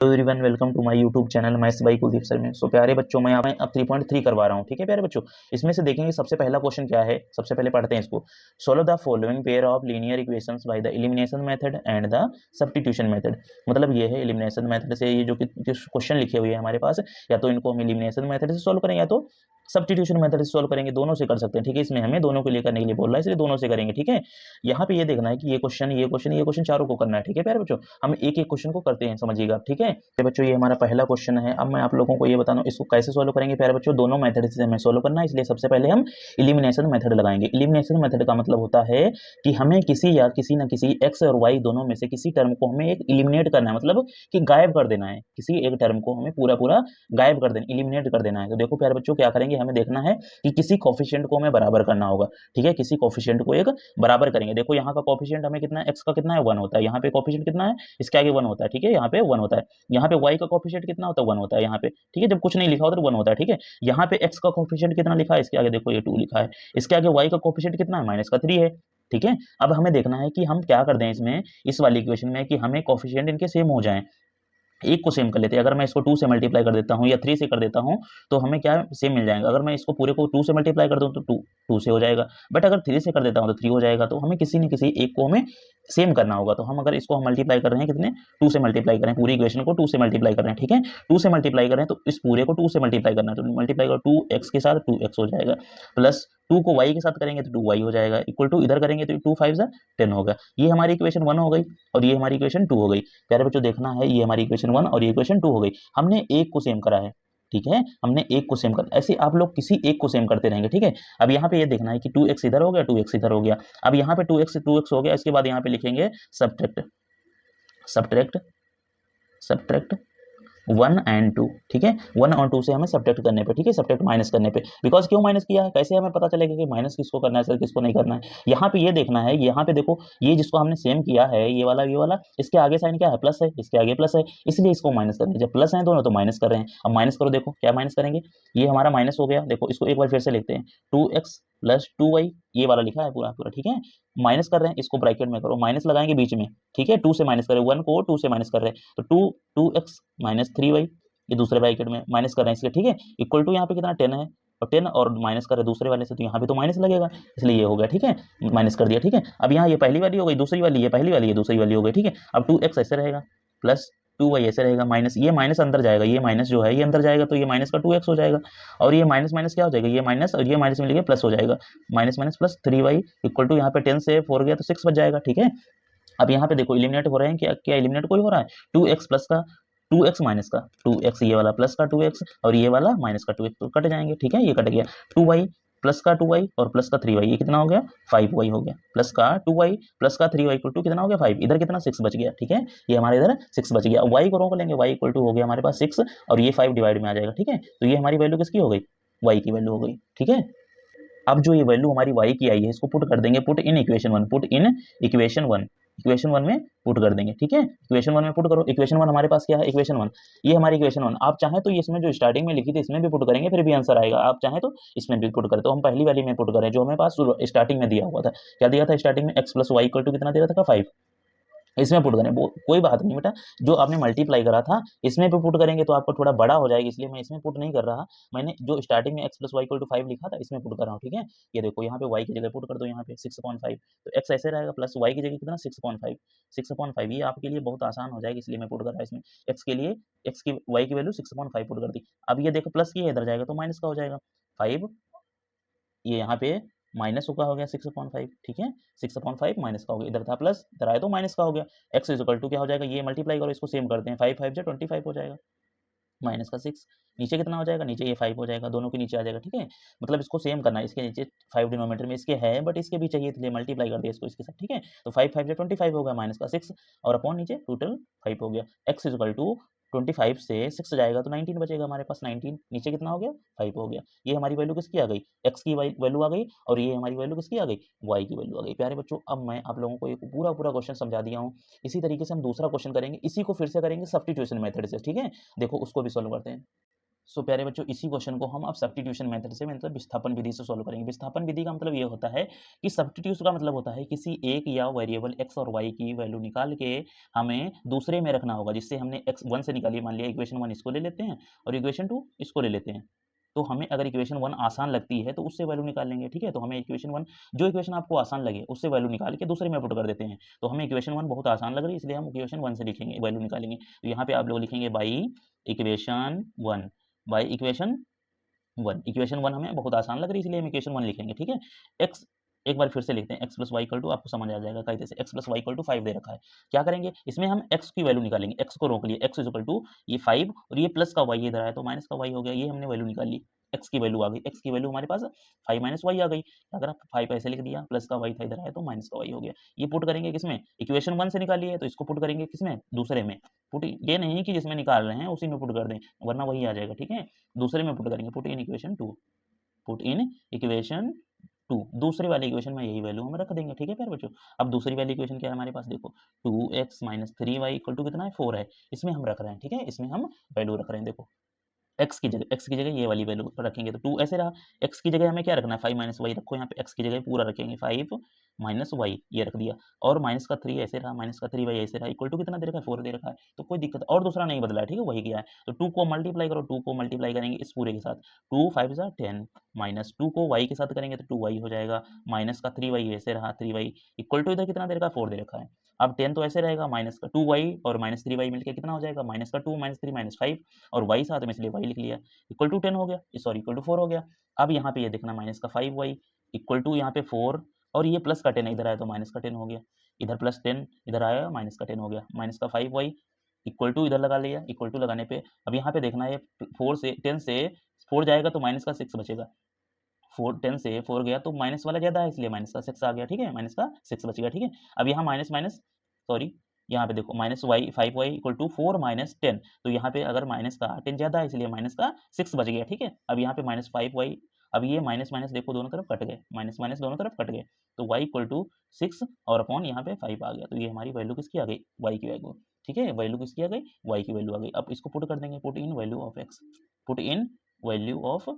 Hello everyone, welcome to my YouTube channel maths by Kuldeep sir में। सो प्यारे बच्चों, मैं यहाँ अब 3.3 करवा रहा हूँ। ठीक है प्यारे बच्चों, इसमें से देखेंगे सबसे पहला क्वेश्चन क्या है। सबसे पहले पढ़ते हैं इसको। Solve the following pair of linear equations by the elimination method and the substitution method. मतलब ये है एलिमिनेशन मेथड से ये जो क्वेश्चन लिखे हुए हैं हमारे पास, या तो इनको हम एलिमिनेशन मेथड से सोल्व करें या तो सब्स्टिट्यूशन मेथड से सोल्व करेंगे। दोनों से कर सकते हैं। ठीक है, इसमें हमें दोनों के लिए करने के लिए बोल रहा है, इसलिए दोनों से करेंगे। ठीक है, यहाँ पे ये देखना है कि ये क्वेश्चन चारों को करना है। ठीक है प्यारे बच्चों, हम एक एक क्वेश्चन को करते हैं, समझिएगा। ठीक है बच्चों, ये हमारा पहला क्वेश्चन है। अब मैं आप लोगों को ये बता दूं इसको कैसे सोल्व करेंगे। प्यारे बच्चों, दोनों मेथड से हमें सोल्व करना है, इसलिए सबसे पहले हम एलिमिनेशन मेथड लगाएंगे। एलिमिनेशन मेथड का मतलब होता है कि हमें किसी या किसी न किसी एक्स और वाई दोनों में से किसी टर्म को हमें एक एलिमिनेट करना है, मतलब कि गायब कर देना है। किसी एक टर्म को हमें पूरा पूरा गायब कर देना, एलिमिनेट कर देना है। तो देखो प्यारे बच्चों, क्या करेंगे, हमें देखना है कि किसी कोफिशिएंट को हमें बराबर करना होगा। ठीक है, किसी कोफिशिएंट को एक बराबर करेंगे। देखो यहाँ का कोफिशिएंट हमें कितना है, एक्स का कितना है, 1 होता है। यहाँ पे कोफिशिएंट कितना है, इसके आगे 1 होता है। ठीक है, यहाँ पे 1 होता है। यहाँ पे y का कोफिशिएंट कितना होता है, 1 होता है यहाँ पे। ठीक है, जब कुछ नहीं लिखा होता तो 1 होता है। ठीक है, यहाँ पे x का कोफिशिएंट कितना लिखा है, इसके आगे देखो ये 2 लिखा है। इसके आगे y का कोफिशिएंट कितना है, -3 है। ठीक है, अब हमें देखना है कि हम क्या कर दें इसमें, इस वाली इक्वेशन में, कि हमें कोफिशिएंट इनके सेम हो जाएं। एक को सेम कर लेते हैं। अगर मैं इसको 2 से मल्टीप्लाई कर देता हूँ या 3 से कर देता हूँ तो हमें क्या सेम मिल जाएगा। अगर मैं इसको पूरे को 2 से मल्टीप्लाई कर दूँ तो 2 से हो जाएगा, बट अगर 3 से कर देता हूँ तो 3 हो जाएगा। तो हमें किसी न किसी एक को हमें सेम करना होगा। तो हम अगर इसको हम मल्टीप्लाई कर रहे हैं कितने, 2 से मल्टीप्लाई करें, पूरी इक्वेशन को 2 से मल्टीप्लाई कर रहे हैं। ठीक है, 2 से मल्टीप्लाई करें तो इस पूरे को 2 से मल्टीप्लाई करना है, तो मल्टीप्लाई करो 2x के साथ 2x हो जाएगा, प्लस 2 को y के साथ करेंगे तो 2y हो जाएगा, इक्वल टू इधर करेंगे तो 2 5 10 होगा। ये हमारी इक्वेशन 1 हो गई और ये हमारी इक्वेशन 2 हो गई। प्यारे बच्चों, देखना है, ये हमारी इक्वेशन 1 और ये इक्वेशन 2 हो गई। हमने एक को सेम करा है। ठीक है, हमने एक को सेम कर, ऐसे आप लोग किसी एक को सेम करते रहेंगे। ठीक है, अब यहाँ पे ये देखना है कि 2x इधर हो गया, 2x इधर हो गया। अब यहाँ पे 2x हो गया, इसके बाद यहाँ पे लिखेंगे सब्ट्रैक्ट सब्ट्रैक्ट सब्ट्रैक्ट 1 एंड 2। ठीक है, 1 और 2 से हमें सब्ट्रैक्ट करने पे, ठीक है, सब्ट्रैक्ट माइनस करने पे। बिकॉज क्यों माइनस किया है, कैसे हमें पता चलेगा कि माइनस किसको करना है सर, किसको नहीं करना है। यहाँ पे ये देखना है, यहाँ पे देखो, ये जिसको हमने सेम किया है, ये वाला इसके आगे साइन क्या है, प्लस है, इसके आगे प्लस है, इसलिए इसको माइनस करेंगे। जब प्लस है दोनों तो माइनस कर रहे हैं। अब माइनस करो, देखो क्या माइनस करेंगे, ये हमारा माइनस हो गया। देखो इसको एक बार फिर से लिखते हैं, 2x प्लस 2y, ये वाला लिखा है पूरा पूरा। ठीक है, माइनस कर रहे हैं, इसको ब्रैकेट में करो, माइनस लगाएंगे बीच में। ठीक है, 2 से माइनस करें, 1 को 2 से माइनस कर रहे हैं तो 2x माइनस 3y, ये दूसरे ब्रैकेट में माइनस कर रहे हैं इसलिए। ठीक है, इक्वल टू यहाँ पे कितना 10 है, और 10 और माइनस कर रहे दूसरे वाले से, तो यहाँ पे तो माइनस लगेगा, इसलिए ये हो गया। ठीक है, माइनस कर दिया। ठीक है, अब यहाँ ये पहली वाली हो गई, दूसरी वाली ये पहली वाली, ये दूसरी वाली हो गई। ठीक है, अब 2x ऐसे रहेगा, प्लस 2y ऐसे रहेगा, माइनस, ये माइनस अंदर जाएगा, ये माइनस जो है ये अंदर जाएगा, तो ये माइनस का 2x हो जाएगा, और ये माइनस माइनस क्या हो जाएगा, ये माइनस और ये माइनस मिलकर प्लस हो जाएगा, minus minus plus 3y equal to, यहाँ पे 10 से 4 गया तो 6 बच जाएगा। ठीक है, अब यहाँ पे देखो इलिमिनेट हो रहे हैं, क्या क्या इलिमिनेट कोई हो रहा है, 2x प्लस का 2x माइनस का 2x, ये वाला प्लस का 2x और ये वाला माइनस का 2x, तो कट जाएंगे। ठीक है, ये कट गया। 2y प्लस का 2y और प्लस का 3y, ये कितना हो गया, 5y हो गया, प्लस का 2y प्लस का 3y इक्वल टू कितना हो गया, 5। इधर कितना 6 बच गया। ठीक है, ये हमारे इधर 6 बच गया। y को रोक लेंगे, y इक्वल टू हो गया हमारे पास 6 और ये 5 डिवाइड में आ जाएगा। ठीक है, तो ये हमारी वैल्यू किसकी हो गई, y की वैल्यू हो गई। ठीक है, अब जो ये वैल्यू हमारी y की आई है, इसको पुट कर देंगे, put in equation 1, put in equation 1, equation 1 में पुट कर देंगे। ठीक है, इक्वेशन 1 में पुट करो। इक्वेशन 1 हमारे पास क्या है, इक्वेशन 1, ये हमारी इक्वेशन 1। आप चाहें तो ये इसमें जो स्टार्टिंग में लिखी थी इसमें भी पुट करेंगे, फिर भी आंसर आएगा। आप चाहें तो इसमें भी पुट करें, तो हम पहली वाली में पुट करें जो हमें पास स्टार्टिंग में दिया हुआ था। क्या दिया था स्टार्टिंग में, x plus y equal to कितना दिया था, 5। इसमें पुट करें, वो कोई बात नहीं बेटा, जो आपने मल्टीप्लाई करा था इसमें भी पुट करेंगे तो आपको थोड़ा बड़ा हो जाएगा, इसलिए मैं इसमें पुट नहीं कर रहा। मैंने जो स्टार्टिंग में x plus y equal to 5 लिखा था इसमें पुट कर रहा हूँ। ठीक है, ये देखो यहाँ पे y की जगह पुट कर दो, यहाँ पे 6/5, तो x ऐसे रहेगा, प्लस y की जगह कितना 6/5, 6/5, ये आपके लिए बहुत आसान हो जाएगा, इसलिए मैं पुट कर रहा इसमें। x के लिए, x की y की वैल्यू 6/5 पुट कर दी। अब ये देखो प्लस की है, इधर जाएगा तो माइनस का हो जाएगा 5, ये यहाँ पे माइनस का हो गया 6/5। ठीक है, 6/5 माइनस का हो गया, इधर था प्लस, इधर आया तो माइनस का हो गया। x इज इक्वल टू क्या हो जाएगा, ये मल्टीप्लाई करो, इसको सेम करते हैं, 5 5 जो 25 हो जाएगा, माइनस का 6, नीचे कितना हो जाएगा, नीचे ये 5 हो जाएगा, दोनों के नीचे आ जाएगा। ठीक है, मतलब इसको सेम करना है, इसके नीचे 5 डिनोमिनेटर में इसके है, बट इसके भी चाहिए, इसलिए मल्टीप्लाई कर दिया इसको इसके साथ। ठीक है, तो 5 5 जो 25 हो गया, माइनस का 6 और अपॉन नीचे टोटल 5 हो गया। x इज इक्वल टू 25 से 6 जाएगा तो 19 बचेगा हमारे पास, 19 नीचे कितना हो गया, 5 हो गया। ये हमारी वैल्यू किसकी आ गई, x की वैल्यू आ गई, और ये हमारी वैल्यू किसकी आ गई, y की वैल्यू आ गई। प्यारे बच्चों, अब मैं आप लोगों को एक पूरा पूरा क्वेश्चन समझा दिया हूँ। इसी तरीके से हम दूसरा क्वेश्चन करेंगे, इसी को फिर से करेंगे सब्स्टिट्यूशन मेथड से। ठीक है, देखो उसको भी सॉल्व करते हैं। सो प्यारे बच्चों, इसी क्वेश्चन को हम अब सब्स्टिट्यूशन मेथड से मतलब विस्थापन विधि से सॉल्व करेंगे। विस्थापन विधि का मतलब ये होता है कि सब्स्टिट्यूट का मतलब होता है किसी एक या वेरिएबल x और y की वैल्यू निकाल के हमें दूसरे में रखना होगा। जिससे हमने x 1 से निकाली, मान लिया इक्वेशन 1 इसको ले लेते हैं और इक्वेशन 2 इसको ले लेते हैं। तो हमें अगर इक्वेशन 1 आसान लगती है तो उससे वैल्यू निकाल लेंगे, ठीक है। तो हमें इक्वेशन 1, जो इक्वेशन आपको आसान लगे उससे वैल्यू निकाल के दूसरे में पुट कर देते हैं। तो हमें इक्वेशन 1 बहुत आसान लग रही है, इसलिए हम इक्वेशन 1 से लिखेंगे, वैल्यू निकालेंगे। तो यहाँ पे आप लोग लिखेंगे by equation 1, by equation 1। Equation 1 हमें बहुत आसान लग रही है, इसलिए हम इक्वेशन 1 लिखेंगे, ठीक है। x, एक बार फिर से लिखते हैं, x plus y equal to, आपको समझ आ जाएगा कायदे से, x plus y equal to 5 दे रखा है। क्या करेंगे, इसमें हम x की वैल्यू निकालेंगे, x को रोक लिए, x इक्वल टू ये 5 और ये प्लस का y इधर आया तो माइनस का y हो गया। ये हमने वैल्यू निकाल ली, x की वैल्यू आ गई, x की वैल्यू हमारे पास 5 माइनस वाई आ गई। अगर आप 5 ऐसे लिख दिया, प्लस का y था इधर आया तो माइनस का y हो गया। ये पुट करेंगे किसमें, इक्वेशन 1 से निकाली है तो इसको पुट करेंगे किसमें, दूसरे में। पुट ये नहीं कि जिसमें निकाल रहे हैं उसी में पुट कर दें, वरना वही आ जाएगा, ठीक है। दूसरे में पुट करेंगे, put in equation 2, put in equation 2, दूसरे वाले इक्वेशन में यही वैल्यू हम रख देंगे, ठीक है प्यारे बच्चों। अब दूसरी वाली इक्वेशन क्या है हमारे पास, देखो 2x minus 3y equal to कितना है, 4 है। इसमें हम रख रहे हैं, ठीक है, इसमें हम वैल्यू रख रहे हैं। देखो x की जगह ये वाली वैल्यू रखेंगे तो 2 ऐसे रहा। x की जगह हमें क्या रखना है, 5 माइनस वाई रखो, यहाँ पे x की जगह पूरा रखेंगे 5 माइनस वाई, ये रख दिया। और माइनस का 3 ऐसे रहा, माइनस का 3 वाई ऐसे रहा, इक्वल टू कितना दे रखा है, 4 दे रखा है। तो कोई दिक्कत और दूसरा नहीं बदला है, ठीक है, वही किया है। तो 2 को मल्टीप्लाई करो, 2 को मल्टीप्लाई करेंगे इस पूरे के साथ, 2 5 जा 10, माइनस 2 को y के साथ करेंगे तो 2y हो जाएगा, माइनस का 3y ऐसे रहा, 3y इक्वल टू इधर कितना दे रखा है, 4 दे रखा है। अब 10 तो ऐसे रहेगा, माइनस का 2y और माइनस 3y मिलकर कितना हो जाएगा, माइनस का 2 माइनस 3 माइनस 5 और y साथ में, इसलिए y लिख लिया, इक्वल टू 10 हो गया, सॉरी इक्वल टू 4 हो गया। अब यहाँ पे ये देखना, माइनस का 5y इक्वल टू यहाँ पे 4 और ये प्लस का 10 इधर आया तो माइनस का 10 हो गया, इधर प्लस 10 इधर आया माइनस का 10 हो गया, माइनस का 5y इक्वल टू इधर लगा लिया, इक्वल टू लगाने पे अब यहाँ पे देखना है 4 से 10 से 4 जाएगा तो माइनस का 6 बचेगा, 4 10 से 4 गया तो माइनस वाला ज्यादा है इसलिए माइनस का 6 आ गया, ठीक है, माइनस का 6 बच गया, ठीक है। अब यहाँ माइनस माइनस, सॉरी यहाँ पे देखो minus y 5y equal to 4 minus 10, तो यहाँ पे अगर माइनस का 10 ज्यादा है इसलिए माइनस का 6 बच गया, ठीक है। अब यहाँ पे माइनस 5y, अब ये माइनस माइनस देखो दोनों तरफ कट गए, माइनस माइनस दोनों तरफ कट गए, तो y इक्वल टू 6 और अपॉन यहाँ पे 5 आ गया। तो ये हमारी वैल्यू किसकी आ गई, y की वैल्यू, ठीक है, वैल्यू किसकी आ गई, y की वैल्यू आ गई। अब इसको पुट कर देंगे, put in value of x, put in value of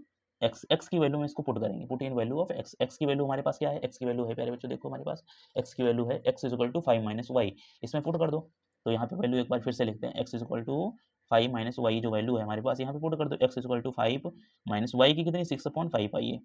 x की वैल्यू में इसको पुट करेंगे, put in value of x की वैल्यू हमारे पास क्या है, x की वैल्यू है प्यारे बच्चों, देखो हमारे पास x की वैल्यू है x is equal to 5 minus y, इसमें पुट कर दो। तो यहाँ पे वैल्यू एक बार फिर से लिखते हैं, x is equal to 5 minus y जो वैल्यू है हमारे पास, यहाँ पे पुट कर दो, x is equal to 5 minus y की कितनी 6/5 आई है,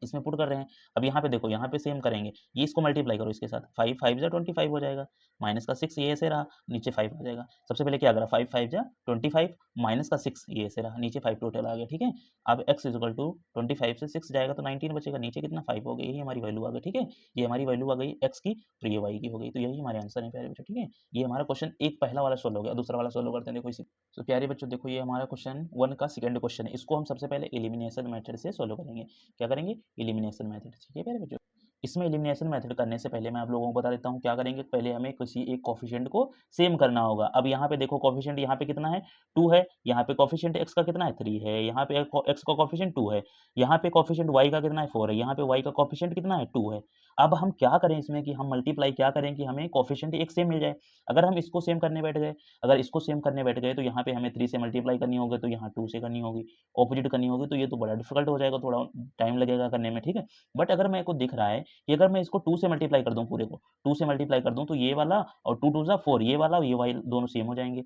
इसमें पुट कर रहे हैं। अब यहाँ पे देखो, यहाँ पे सेम करेंगे, ये इसको मल्टीप्लाई करो इसके साथ, 5 5 जा 25 हो जाएगा, माइनस का 6 ये ऐसे रहा, नीचे 5 आ जाएगा। सबसे पहले क्या करा, 5 5 जा 25 माइनस का 6 ये ऐसे रहा, नीचे 5 टोटल आ गया, ठीक है। अब x इज इक्वल टू 25 से 6 जाएगा तो 19 बचेगा, नीचे कितना 5 हो गया, यही हमारी वैल्यू आ गई, ठीक है। ये हमारी वैल्यू आ गई x की और ये y की हो गई, तो यही हमारे आंसर है प्यारे बच्चों, ठीक है। ये हमारा क्वेश्चन एक पहला वाला सोल्व हो गया, दूसरा वाला सोल्व करते हैं, देखो इसी। तो प्यारे बच्चों देखो, ये हमारा क्वेश्चन 1 का सेकंड क्वेश्चन है, इसको हम सबसे पहले एलिमिनेशन मेथड से सोल्व करेंगे। क्या करेंगे, एलिमिनेशन मेथड, ठीक है प्यारे बच्चों। इसमें एलिमिनेशन मेथड करने से पहले मैं आप लोगों को बता देता हूँ क्या करेंगे, पहले हमें किसी एक कोफिशिएंट को सेम करना होगा। अब यहाँ पे देखो कोफिशिएंट यहाँ पे कितना है, 2 है, यहाँ पे कोफिशिएंट x का कितना है, 3 है, यहाँ पे x का कोफिशिएंट 2 है, यहाँ पे कोफिशिएंट y का कितना है, 4 है, यहाँ पे y का कोफिशिएंट कितना है, 2 है। अब हम क्या करें इसमें कि हम मल्टीप्लाई क्या करें कि हमें कोफिशिएंट एक सेम मिल जाए। अगर हम इसको सेम करने बैठ गए, अगर इसको सेम करने बैठ गए तो यहाँ पे हमें 3 से मल्टीप्लाई करनी होगी, तो यहाँ 2 से करनी होगी, ऑपोजिट करनी होगी, तो ये तो बड़ा डिफिकल्ट हो जाएगा, थोड़ा टाइम लगेगा करने में, ठीक है। बट अगर मेरे को दिख रहा है कि अगर मैं इसको 2 से मल्टीप्लाई कर दूं, पूरे को 2 से मल्टीप्लाई कर दूं, तो ये वाला और 2 2 जा 4, ये वाला और ये वाला दोनों सेम हो जाएंगे।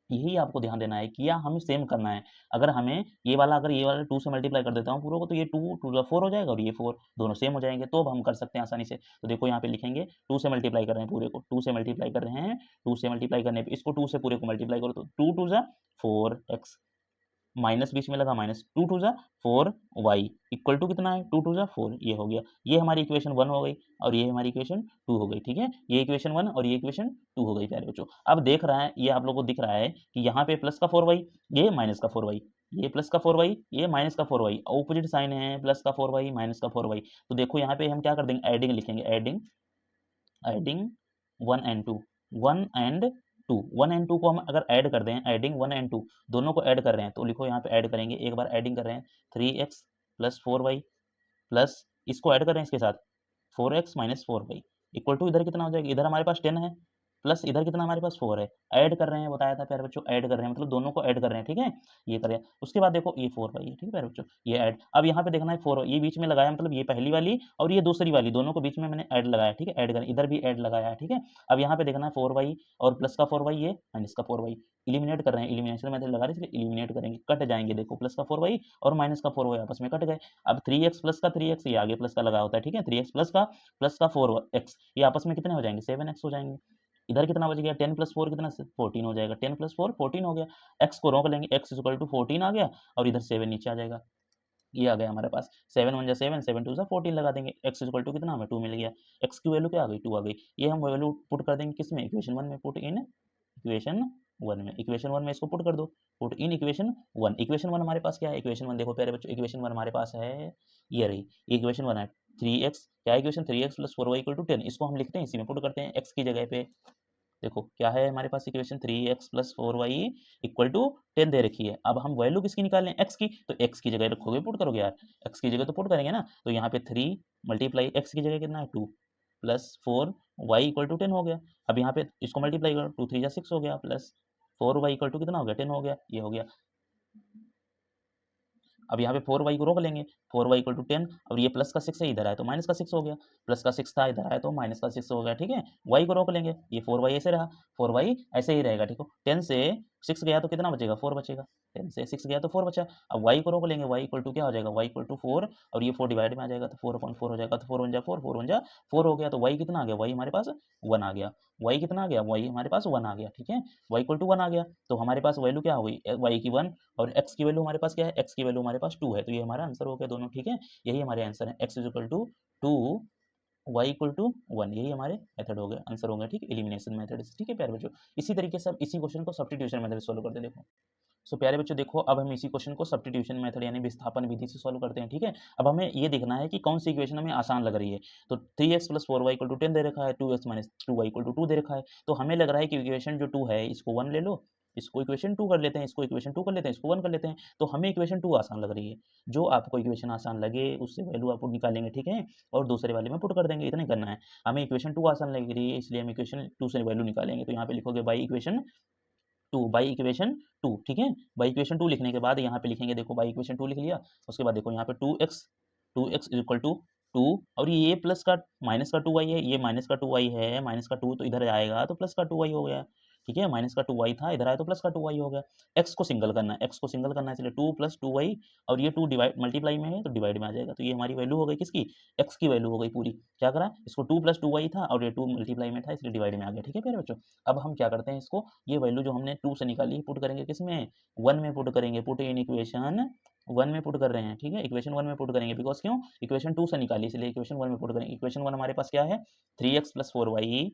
यही आपको ध्यान देना है कि या हमें सेम करना है। अगर हमें ये वाला, अगर ये वाला 2 से मल्टीप्लाई कर देता हूँ पूरे को, तो ये 2 2 जा 4 हो जाएगा और ये 4 दोनों सेम हो जाएंगे, तो अब हम कर सकते हैं आसानी से। तो देखो यहाँ पे लिखेंगे 2 से मल्टीप्लाई कर रहे हैं, पूरे को 2 से मल्टीप्लाई कर रहे हैं, 2 से मल्टीप्लाई करने पे इसको 2 से पूरे को मल्टीप्लाई करो तो 2 2 जा 4x, माइनस बीच में लगा, माइनस 2 2 जा 4 वाई इक्वल टू कितना है, 2 2 जा 4, ये हो गया। ये हमारी इक्वेशन 1 हो गई और ये हमारी इक्वेशन 2 हो गई, ठीक है। ये इक्वेशन 1 और ये इक्वेशन 2 हो गई प्यारे बच्चों। अब देख रहा है, ये आप लोगों को दिख रहा है कि यहाँ पे प्लस का 4 वाई, ये माइनस का 4 वाई, ये प्लस का 4 वाई, ये माइनस का 4 वाई, ऑपोजिट साइन है, प्लस का 4 वाई माइनस का 4 वाई। तो देखो यहाँ पे हम क्या कर देंगे, एडिंग लिखेंगे, adding, adding 1 and 2, 1 and 2, 1 and 2 को हम अगर ऐड कर दें, एडिंग 1 एंड 2 दोनों को ऐड कर रहे हैं, तो लिखो यहाँ पे ऐड करेंगे, एक बार एडिंग कर रहे हैं, 3x प्लस 4y प्लस इसको ऐड कर रहे हैं इसके साथ 4x minus 4y equal to इधर कितना हो जाएगा, इधर हमारे पास 10 है, प्लस इधर कितना हमारे पास 4 है, ऐड कर रहे हैं, बताया था प्यारे बच्चों, ऐड कर रहे हैं मतलब दोनों को ऐड कर रहे हैं, ठीक है, ये करें। उसके बाद देखो ये 4y है, ठीक है प्यारे बच्चों, ये ऐड, अब यहाँ पे देखना है 4 ये बीच में लगाया, मतलब ये पहली वाली और ये दूसरी वाली, दोनों को बीच में मैंने ऐड लगाया, ठीक है, ऐड कर, इधर भी ऐड लगाया है, ठीक है। अब यहाँ पे देखना है 4y और प्लस का 4y ये माइनस का 4y, इलिमिनेट कर रहे हैं, इलिमिनेशन मेथड लगा रहे हैं, इसलिए इलिमिनेट करेंगे, कट जाएंगे, देखो प्लस का 4y और माइनस का 4y आपस में कट गए। अब 3x प्लस का 3x, ये आगे प्लस का लगा होता है, ठीक है, 3x प्लस का 4x, ये आपस में कितने हो जाएंगे, 7x हो जाएंगे। इधर कितना बच गया, 10 प्लस 4 कितना, 14 हो जाएगा, 10 प्लस 4 14 हो गया, x को रोक लेंगे, x इक्वल टू 14 आ गया, और इधर 7 नीचे आ जाएगा, ये आ गया हमारे पास, 7 1 जा 7, 7 2 जा 14 लगा देंगे, x इक्वल टू कितना हमें 2 मिल गया, x की वैल्यू क्या आ गई, 2 आ गई। ये हम वैल्यू पुट कर देंगे किसमें, इक्वेशन 1 में, पुट इन इक्वेशन 1 में, इक्वेशन 1 में इसको पुट कर दो, पुट इन इक्वेशन 1, इक्वेशन 1 हमारे पास क्या है, इक्वेशन 1 देखो प्यारे बच्चों, इक्वेशन 1 हमारे पास है, ये रही इक्वेशन 1 है, 3x, क्या equation 3x plus 4y equal to 10, इसको हम लिखते हैं इसी में पुट करते हैं x की जगह पे, देखो क्या है हमारे पास equation 3x plus 4y equal to 10 दे रखी है। अब हम वैल्यू किसकी निकालें, x की, तो x की जगह रखोगे पुट करोगे यार, x की जगह तो पुट करेंगे ना, तो यहाँ पे 3 मल्टीप्लाई x की जगह कितना है 2 प्लस 4 y इक्वल टू 10 हो गया। अब यहाँ पे इसको मल्टीप्लाई करो, 2 3 जा 6 हो गया, प्लस 4 y इक्वल टू कितना हो गया 10 हो गया, ये हो गया। अब यहाँ पे 4y को रोक लेंगे, 4y इक्वल टू 10, और ये प्लस का 6 है, इधर आए तो माइनस का 6 हो गया, प्लस का 6 था, इधर आए तो माइनस का 6 हो गया, ठीक है। y को रोक लेंगे, ये 4y ऐसे रहा, 4y ऐसे ही रहेगा, ठीक है। 10 से 6 गया तो कितना बचेगा, 4 बचेगा, 10 से 6 गया तो 4 बचा। अब y को रोक लेंगे, y इक्वल टू क्या हो जाएगा, y इक्वल टू 4, और ये 4 डिवाइड में आ जाएगा तो 4/4 हो जाएगा, तो 4 1 जा 4, 4 1 जा 4 हो गया, तो y कितना आ गया, y हमारे पास 1 आ गया, y कितना आ गया, y हमारे पास 1 आ गया, ठीक है, y इक्वल टू 1 आ गया, तो हमारे पास वैल्यू क्या हो गई, y की 1, और x की वैल्यू हमारे पास क्या है, x की वैल्यू हमारे पास 2 है, तो ये हमारा आंसर हो गया दोनों, ठीक है, यही हमारे आंसर है, x is equal to 2, y equal to 1, यही हमारे मेथड हो गए, आंसर हो गया, ठीक, एलिमिनेशन मेथड, ठीक है प्यारे बच्चों। इसी तरीके से अब इसी क्वेश्चन को सब्स्टिट्यूशन मेथड से सॉल्व करते हैं, देखो। सो प्यारे बच्चों देखो, अब हम इसी क्वेश्चन को सब्स्टिट्यूशन मेथड यानी विस्थापन विधि से सॉल्व करते हैं, ठीक है। अब हमें ये देखना है कि कौन सी इक्वेशन हमें आसान लग रही है, तो 3x plus 4y equal to 10 दे रखा है, 2x minus 2y equal to 2 दे रखा है, तो हमें लग रहा है कि इक्वेशन जो 2 है इसको 1 ले लो, इसको इक्वेशन 2 कर लेते हैं, इसको इक्वेशन 2 कर लेते हैं, इसको 1 कर लेते हैं, तो हमें इक्वेशन 2 आसान लग रही है। जो आपको इक्वेशन आसान लगे उससे वैल्यू आप निकालेंगे, ठीक है, और दूसरे वाले में पुट कर देंगे, इतना ही करना है। हमें इक्वेशन 2 आसान लग रही है, इसलिए हम इक्वेशन 2 से वैल्यू निकालेंगे, तो यहाँ पे लिखोगे बाई इक्वेशन 2, बाई इक्वेशन 2, ठीक है। बाई इक्वेशन 2 लिखने के बाद यहाँ पे लिखेंगे, देखो बाई इक्वेशन 2 लिख लिया, उसके बाद देखो यहाँ पे 2x इज इक्वल टू 2, और ये प्लस का माइनस का 2y है, ये माइनस का 2y है, माइनस का 2 तो इधर आएगा तो प्लस का 2y हो गया, ठीक है, माइनस का 2y था, इधर आया तो प्लस का 2y हो गया। x को सिंगल करना है, x को सिंगल करना है, इसलिए 2 प्लस 2y, और ये 2 डिवाइड मल्टीप्लाई में है तो डिवाइड में आ जाएगा, तो ये हमारी वैल्यू हो गई किसकी, x की वैल्यू हो गई पूरी। क्या करा, इसको 2 प्लस 2y था और ये 2 मल्टीप्लाई में था इसलिए डिवाइड में आ गया, ठीक है प्यारे बच्चों। अब हम क्या करते हैं, इसको ये वैल्यू जो हमने 2 से निकाली पुट करेंगे किसमें, 1 में पुट करेंगे, पुट इन इक्वेशन 1 में पुट कर रहे हैं, ठीक है, इक्वेशन 1 में पुट करेंगे, बिकॉज क्यों, इक्वेशन 2 से निकाली इसलिए इक्वेशन 1 में पुट करेंगे। इक्वेशन 1 हमारे पास क्या है, 3x plus 4y,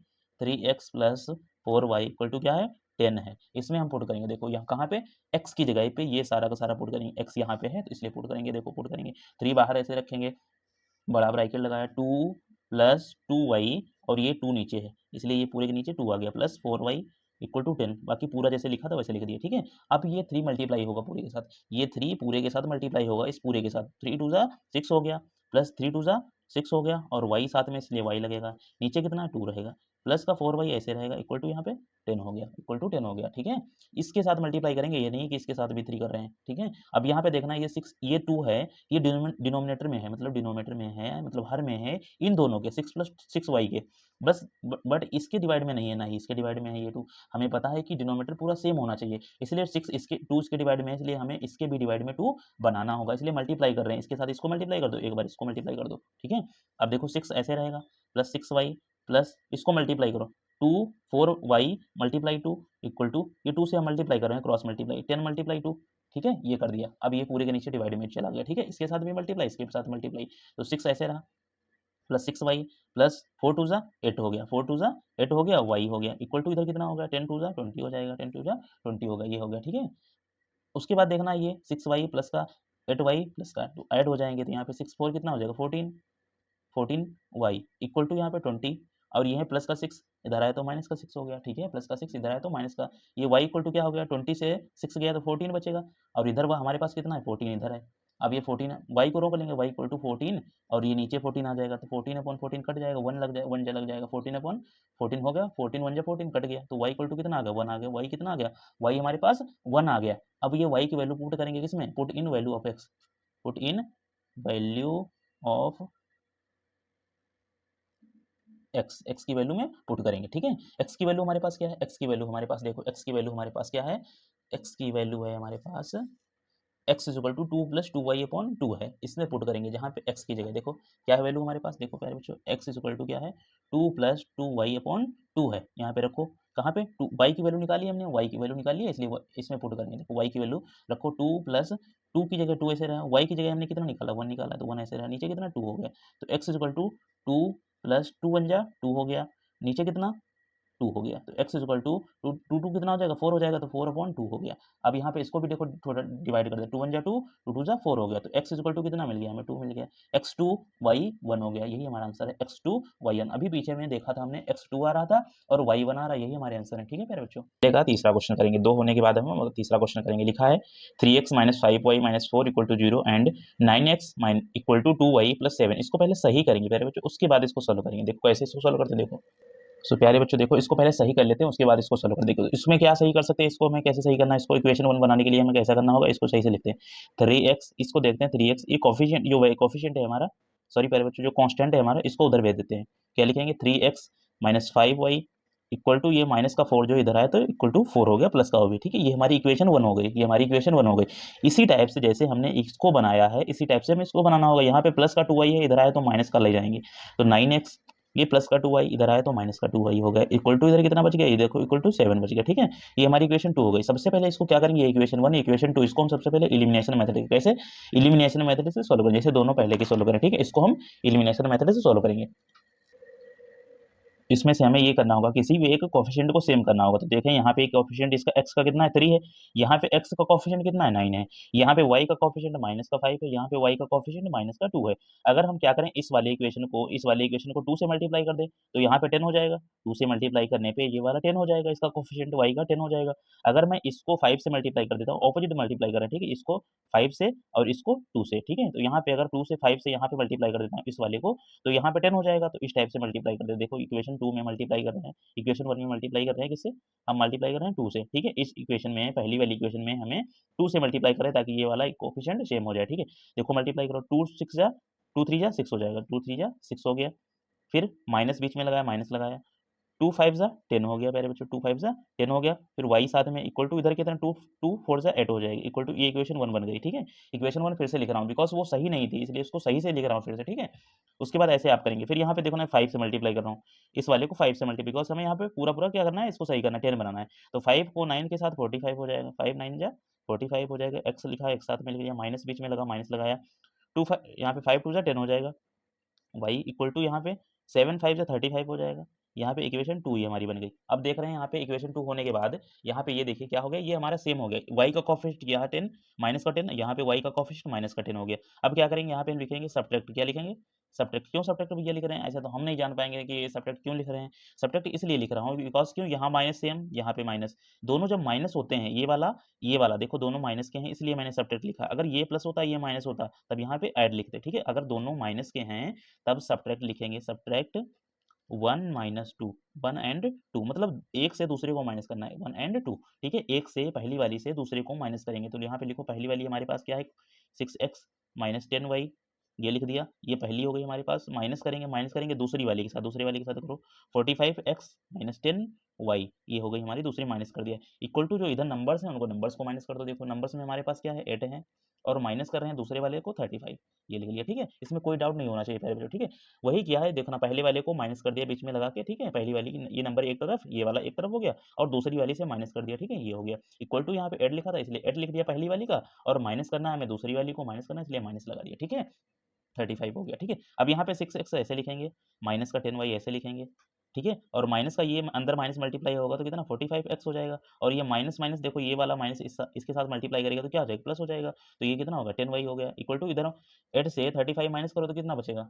3x plus 4y equal to क्या है 10 है, इसमें हम पुट करेंगे, देखो यहाँ कहाँ पे, x की जगह पे ये सारा का सारा पुट करेंगे, x यहाँ पे है तो इसलिए पुट करेंगे, देखो पुट करेंगे, 3 बाहर ऐसे रखेंगे, बड़ा ब्रैकेट लगाया, 2 प्लस 2y, और ये 2 नीचे है इसलिए ये पूरे के नीचे 2 आ गया, प्लस 4y इक्वल टू 10, बाकी पूरा जैसे लिखा था वैसे लिख दिया, ठीक है। अब ये 3 मल्टीप्लाई होगा पूरे के साथ, ये 3 पूरे के साथ मल्टीप्लाई होगा इस पूरे के साथ, 3 2 जा 6 हो गया, प्लस 3 2 जा 6 हो गया, और y साथ में इसलिए y लगेगा, नीचे कितना 2 रहेगा, प्लस का 4y ऐसे रहेगा, इक्वल टू यहाँ पे 10 हो गया, इक्वल टू 10 हो गया, ठीक है। इसके साथ मल्टीप्लाई करेंगे, ये नहीं कि इसके साथ भी 3 कर रहे हैं, ठीक है। अब यहाँ पे देखना ये 6 ये 2 है, ये डिनोमिनेटर में है, मतलब डिनोमिनेटर में है, मतलब हर में है, इन दोनों के 6 प्लस 6y के, बस बट इसके डिवाइड में नहीं है, ना ही इसके डिवाइड में है ये 2, हमें पता है कि डिनोमिनेटर पूरा सेम होना चाहिए, इसलिए 6 इसके 2 इसके डिवाइड में है, इसलिए हमें इसके भी डिवाइड में 2 बनाना होगा, इसलिए मल्टीप्लाई कर रहे हैं, इसके साथ इसको मल्टीप्लाई कर दो, एक बार इसको मल्टीप्लाई कर दो, ठीक है। अब देखो 6 ऐसे रहेगा, प्लस 6y, प्लस इसको मल्टीप्लाई करो, 2 4y मल्टीप्लाई 2 इक्वल टू, ये 2 से हम मल्टीप्लाई कर रहे हैं, क्रॉस मल्टीप्लाई 10 मल्टीप्लाई 2, ठीक है, ये कर दिया। अब ये पूरे के नीचे डिवाइड में चला गया, ठीक है, इसके साथ भी मल्टीप्लाई, इसके साथ मल्टीप्लाई, तो 6 ऐसे रहा, प्लस 6y, प्लस 4 2 जा 8 हो गया, 4 2 जा 8 हो गया, y हो गया, इक्वल टू इधर कितना हो गया, 10 2 जा 20 हो जाएगा, 10 2 जा 20 होगा, ये हो गया, ठीक है। उसके बाद देखना ये 6y प्लस का 8y प्लस का ऐड हो जाएंगे, तो यहाँ पे 6 4 कितना हो जाएगा 14, 14y इक्वल टू यहाँ पे 20, और ये है प्लस का 6, इधर आया तो माइनस का 6 हो गया, ठीक है, प्लस का 6 इधर आया तो माइनस का, ये y इक्वल टू क्या हो गया, 20 से 6 गया तो 14 बचेगा, और इधर वह हमारे पास कितना है 14 इधर है, अब ये 14 y को रोक लेंगे, y इक्वल टू 14 और ये नीचे 14 आ जाएगा तो 14 अपॉन 14 कट जाएगा, 1 लग जाएगा, 1 लग जाएगा, 14 अपॉन 14 हो गया, 14 1 जा 14 कट गया, तो y इक्वल टू कितना आ गया, 1 आ गया, y कितना आ गया, y हमारे पास 1 आ गया। अब ये y की वैल्यू पुट करेंगे किसमें, put in value of x, put in value of x की वैल्यू में पुट करेंगे, ठीक है। x की वैल्यू हमारे पास क्या है, x की वैल्यू हमारे पास देखो, x की वैल्यू हमारे पास क्या है, x की वैल्यू है हमारे पास x is equal to 2 plus 2y upon 2 है, इसमें पुट करेंगे जहाँ पे x की जगह देखो क्या है वैल्यू हमारे पास, देखो प्यारे बच्चों x इज इक्वल टू क्या है 2 प्लस 2y अपॉन 2 है, यहाँ पे रखो कहाँ पे y की वैल्यू निकाली हमने, y की वैल्यू निकाली है इसलिए इसमें पुट करेंगे, देखो y की वैल्यू रखो 2 प्लस 2 की जगह 2 ऐसे रहा, y की जगह हमने कितना निकाला 1 निकाला तो 1 ऐसे रहा, नीचे कितना 2 हो गया, तो x is equal to 2 plus 2 1 जा 2 हो गया, नीचे कितना 2 हो गया, तो x इज इक्वल टू 2 कितना हो जाएगा 4 हो जाएगा, तो 4 अपॉन 2 हो गया। अब यहाँ पे इसको भी देखो थोड़ा डिवाइड कर दे, 2 1 जा 2 2 2 जा 4 हो गया, तो x इज इक्वल टू कितना मिल गया हमें 2 मिल गया, x2 y1 हो गया, यही हमारा आंसर है x2 y1। अभी पीछे में देखा था हमने x2 आ रहा था और y1 आ रहा है, यही हमारे आंसर है, ठीक है प्यारे बच्चों। देखा तीसरा क्वेश्चन करेंगे, 2 होने के बाद हम तीसरा क्वेश्चन करेंगे, लिखा है 3x minus 5y minus 4 equal to 0 and 9x equal to 2y plus 7, इसको पहले सही करेंगे प्यारे बच्चों, उसके बाद इसको सोल्व करेंगे, देखो कैसे इसको सोल्व करते हैं, देखो सो प्यारे बच्चों देखो इसको पहले सही कर लेते हैं, उसके बाद इसको सोल्व कर देखो इसमें क्या सही कर सकते हैं, इसको हमें कैसे सही करना है, इसको इक्वेशन 1 बनाने के लिए हमें कैसा करना होगा, इसको सही से लिखते हैं 3x, इसको देखते हैं 3x, ये कोफिशिएंट जो कोफिशिएंट है हमारा, सॉरी प्यारे बच्चों जो कांस्टेंट है हमारा, इसको उधर भेज देते हैं, क्या लिखेंगे 3x minus 5y equal to ये माइनस का 4 जो इधर आया तो इक्वल टू 4 हो गया प्लस का हो गया, ठीक है, ये हमारी इक्वेशन 1 हो गई, ये हमारी इक्वेशन 1 हो गई। इसी टाइप से जैसे हमने इसको बनाया है इसी टाइप से हमें इसको बनाना होगा, यहाँ पे प्लस का 2y है, इधर आया तो माइनस का ले जाएंगे, तो 9x, ये प्लस का 2y इधर आया तो माइनस का 2y हो गया, इक्वल टू इधर कितना बच गया, ये देखो इक्वल टू 7 बच गया, ठीक है, ये हमारी इक्वेशन 2 हो गई। सबसे पहले इसको क्या करेंगे, इक्वेशन 1 इक्वेशन 2 इसको हम सबसे पहले एलिमिनेशन मेथड, कैसे एलिमिनेशन मेथड से सोल्व करें, जैसे दोनों पहले के सोल्व करें, ठीक है, इसको हम एलिमिनेशन मेथड से सोल्व करेंगे। इसमें से हमें ये करना होगा किसी भी एक कोफिशिएंट को सेम करना होगा, तो देखें यहाँ पे कोफिशिएंट इसका x का कितना है 3 है, यहाँ पे x का कोफिशिएंट कितना है 9 है, यहाँ पे y का कोफिशिएंट माइनस का 5 है, यहाँ पे y का कोफिशिएंट माइनस का 2 है। अगर हम क्या करें इस वाले इक्वेशन को 2 से मल्टीप्लाई कर दें तो यहाँ पे 10 हो जाएगा, 2 से मल्टीप्लाई करने पे ये वाला 10 हो जाएगा, इसका कोफिशिएंट y का 10 हो जाएगा। अगर मैं इसको 5 से मल्टीप्लाई कर देता हूँ, ऑपोजिट मल्टीप्लाई कर रहा है, ठीक है, इसको 5 से और इसको 2 से, ठीक है, तो यहाँ पे अगर 2 से 5 से यहाँ पे मल्टीप्लाई कर देता हूँ इस वाले को, तो यहाँ पे 10 हो जाएगा, तो इस टाइप से मल्टीप्लाई कर दे, देखो इक्वेशन 2 में मल्टीप्लाई कर रहे हैं, इक्वेशन 1 में मल्टीप्लाई कर रहे हैं किससे, हम मल्टीप्लाई कर रहे हैं 2 से, ठीक है, इस इक्वेशन में पहली वाली इक्वेशन में हमें 2 से मल्टीप्लाई करें ताकि ये वाला कोफिशिएंट सेम हो जाए, ठीक है, देखो मल्टीप्लाई करो 2 6 जा 2 3 जा 6 हो जाएगा, 2 3 जा 6 हो गया, फिर माइनस बीच में लगाया, माइनस लगाया, 2 5 जा 10 हो गया प्यारे बच्चों, 2 5 जा 10 हो गया, फिर y साथ में इक्वल टू इधर कितना 2 2 4 जा 8 हो जाएगी, इक्वल टू ये इक्वेशन 1 बन गई, ठीक है, इक्वेशन 1 फिर से लिख रहा हूँ बिकॉज वो सही नहीं थी इसलिए इसको सही से लिख रहा हूँ फिर से, ठीक है। उसके बाद ऐसे आप करेंगे, फिर यहाँ पे देखो ना 5 से मल्टीप्लाई कर रहा हूँ इस वाले को 5 से मल्टीप्लाई, बिकॉज हमें यहाँ पे पूरा पूरा क्या करना है, इसको सही करना है, 10 बनाना है, तो 5 को 9 के साथ 45 हो जाएगा, 5 9 जा 45 हो जाएगा, x लिखा है एक साथ मिल गया, माइनस बीच में लगा माइनस लगाया, 2 यहाँ पे 5 2 जा 10 हो जाएगा, y इक्वल टू यहाँ पे 7 5 से 35 हो जाएगा, यहाँ पे इक्वेशन 2 ही हमारी बन गई। अब देख रहे हैं यहाँ पे इक्वेशन 2 होने के बाद यहाँ पे ये देखिए क्या हो गया, ये हमारा सेम हो गया, y का कोफिशिएंट यहाँ 10 माइनस का 10, यहाँ पे y का कोफिशिएंट माइनस का 10 हो गया। अब क्या करेंगे यहाँ पे हम लिखेंगे सब्ट्रैक्ट, क्या लिखेंगे सब्ट्रैक्ट, क्यों सब्ट्रैक्ट भैया लिख रहे हैं, ऐसा तो हम नहीं जान पाएंगे कि ये सब्ट्रैक्ट क्यों लिख रहे हैं, सब्ट्रैक्ट इसलिए लिख रहा हूँ बिकॉज क्यों यहाँ माइनस सेम यहाँ पे माइनस, दोनों जब माइनस होते हैं ये वाला देखो दोनों माइनस के हैं इसलिए मैंने सब्ट्रैक्ट लिखा, अगर ये प्लस होता ये माइनस होता तब यहाँ पे ऐड लिखते, ठीक है, अगर दोनों माइनस के हैं तब सब्ट्रैक्ट लिखेंगे, सब्ट्रैक्ट 1 माइनस 2, 1 एंड 2 मतलब एक से दूसरे को माइनस करना है, 1 एंड 2, ठीक है, एक से पहली वाली से दूसरे को माइनस करेंगे, तो यहाँ पे लिखो पहली वाली हमारे पास क्या है 6x माइनस 10y, ये लिख दिया, ये पहली हो गई हमारे पास, माइनस करेंगे दूसरी वाली के साथ करो 45x माइनस 10y, ये हो गई हमारी दूसरी, माइनस कर दिया, इक्वल टू जो इधर नंबर्स हैं उनको नंबर्स को माइनस कर दो, देखो नंबर्स में हमारे पास क्या है 8 है और माइनस कर रहे हैं दूसरे वाले को 35, ये लिख लिया, ठीक है, इसमें कोई डाउट नहीं होना चाहिए प्यारे बच्चों, ठीक है, वही किया है देखना, पहले वाले को माइनस कर दिया बीच में लगा के, ठीक है, पहली वाली ये नंबर एक तरफ ये वाला एक तरफ हो गया और दूसरी वाली से माइनस कर दिया, ठीक है, ये हो गया, इक्वल टू यहाँ पे 8 लिखा था इसलिए 8 लिख दिया पहली वाली का, और माइनस करना है हमें दूसरी वाली को माइनस करना है इसलिए माइनस लगा दिया, ठीक है, 35 हो गया, ठीक है। अब यहाँ पे 6x ऐसे लिखेंगे, माइनस का 10y ऐसे लिखेंगे, ठीक है, और माइनस का ये अंदर माइनस मल्टीप्लाई होगा तो कितना 45x हो जाएगा, और ये माइनस माइनस देखो ये वाला माइनस इसके साथ मल्टीप्लाई करेगा तो क्या हो जाएगा प्लस हो जाएगा, तो ये कितना होगा 10y हो गया, इक्वल टू इधर 8 से 35 माइनस करो तो कितना बचेगा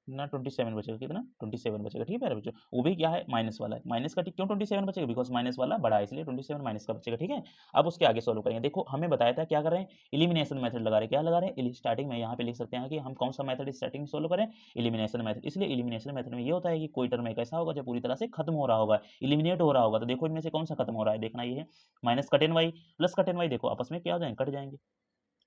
ना 27 बचेगा, कितना 27 बचेगा, ठीक है प्यारे बच्चों। वो भी क्या है, माइनस वाला है, माइनस का क्यों 27 बचेगा, बिकॉज माइनस वाला बड़ा है इसलिए 27 माइनस का बचेगा, ठीक है। अब उसके आगे सोल्व करेंगे। देखो हमें बताया था क्या कर रहे हैं, इलिमिनेशन मेथड लगा रहे हैं, क्या लगा रहे हैं, स्टार्टिंग में यहाँ पे लिख सकते हैं कि हम कौन सा मेथड स्टार्टिंग में सोल्व करें, इलिमिनेशन मेथड। इसलिए इलिमिनेशन मेथड में ये होता है कि कोई टर्म एक ऐसा होगा जो पूरी तरह से खत्म हो रहा होगा, इलिमिनेट हो रहा होगा। तो देखो इनमें से कौन सा खत्म हो रहा है, देखना ये है, माइनस का 10y प्लस का 10y, देखो आपस में क्या हो जाएंगे, कट जाएंगे,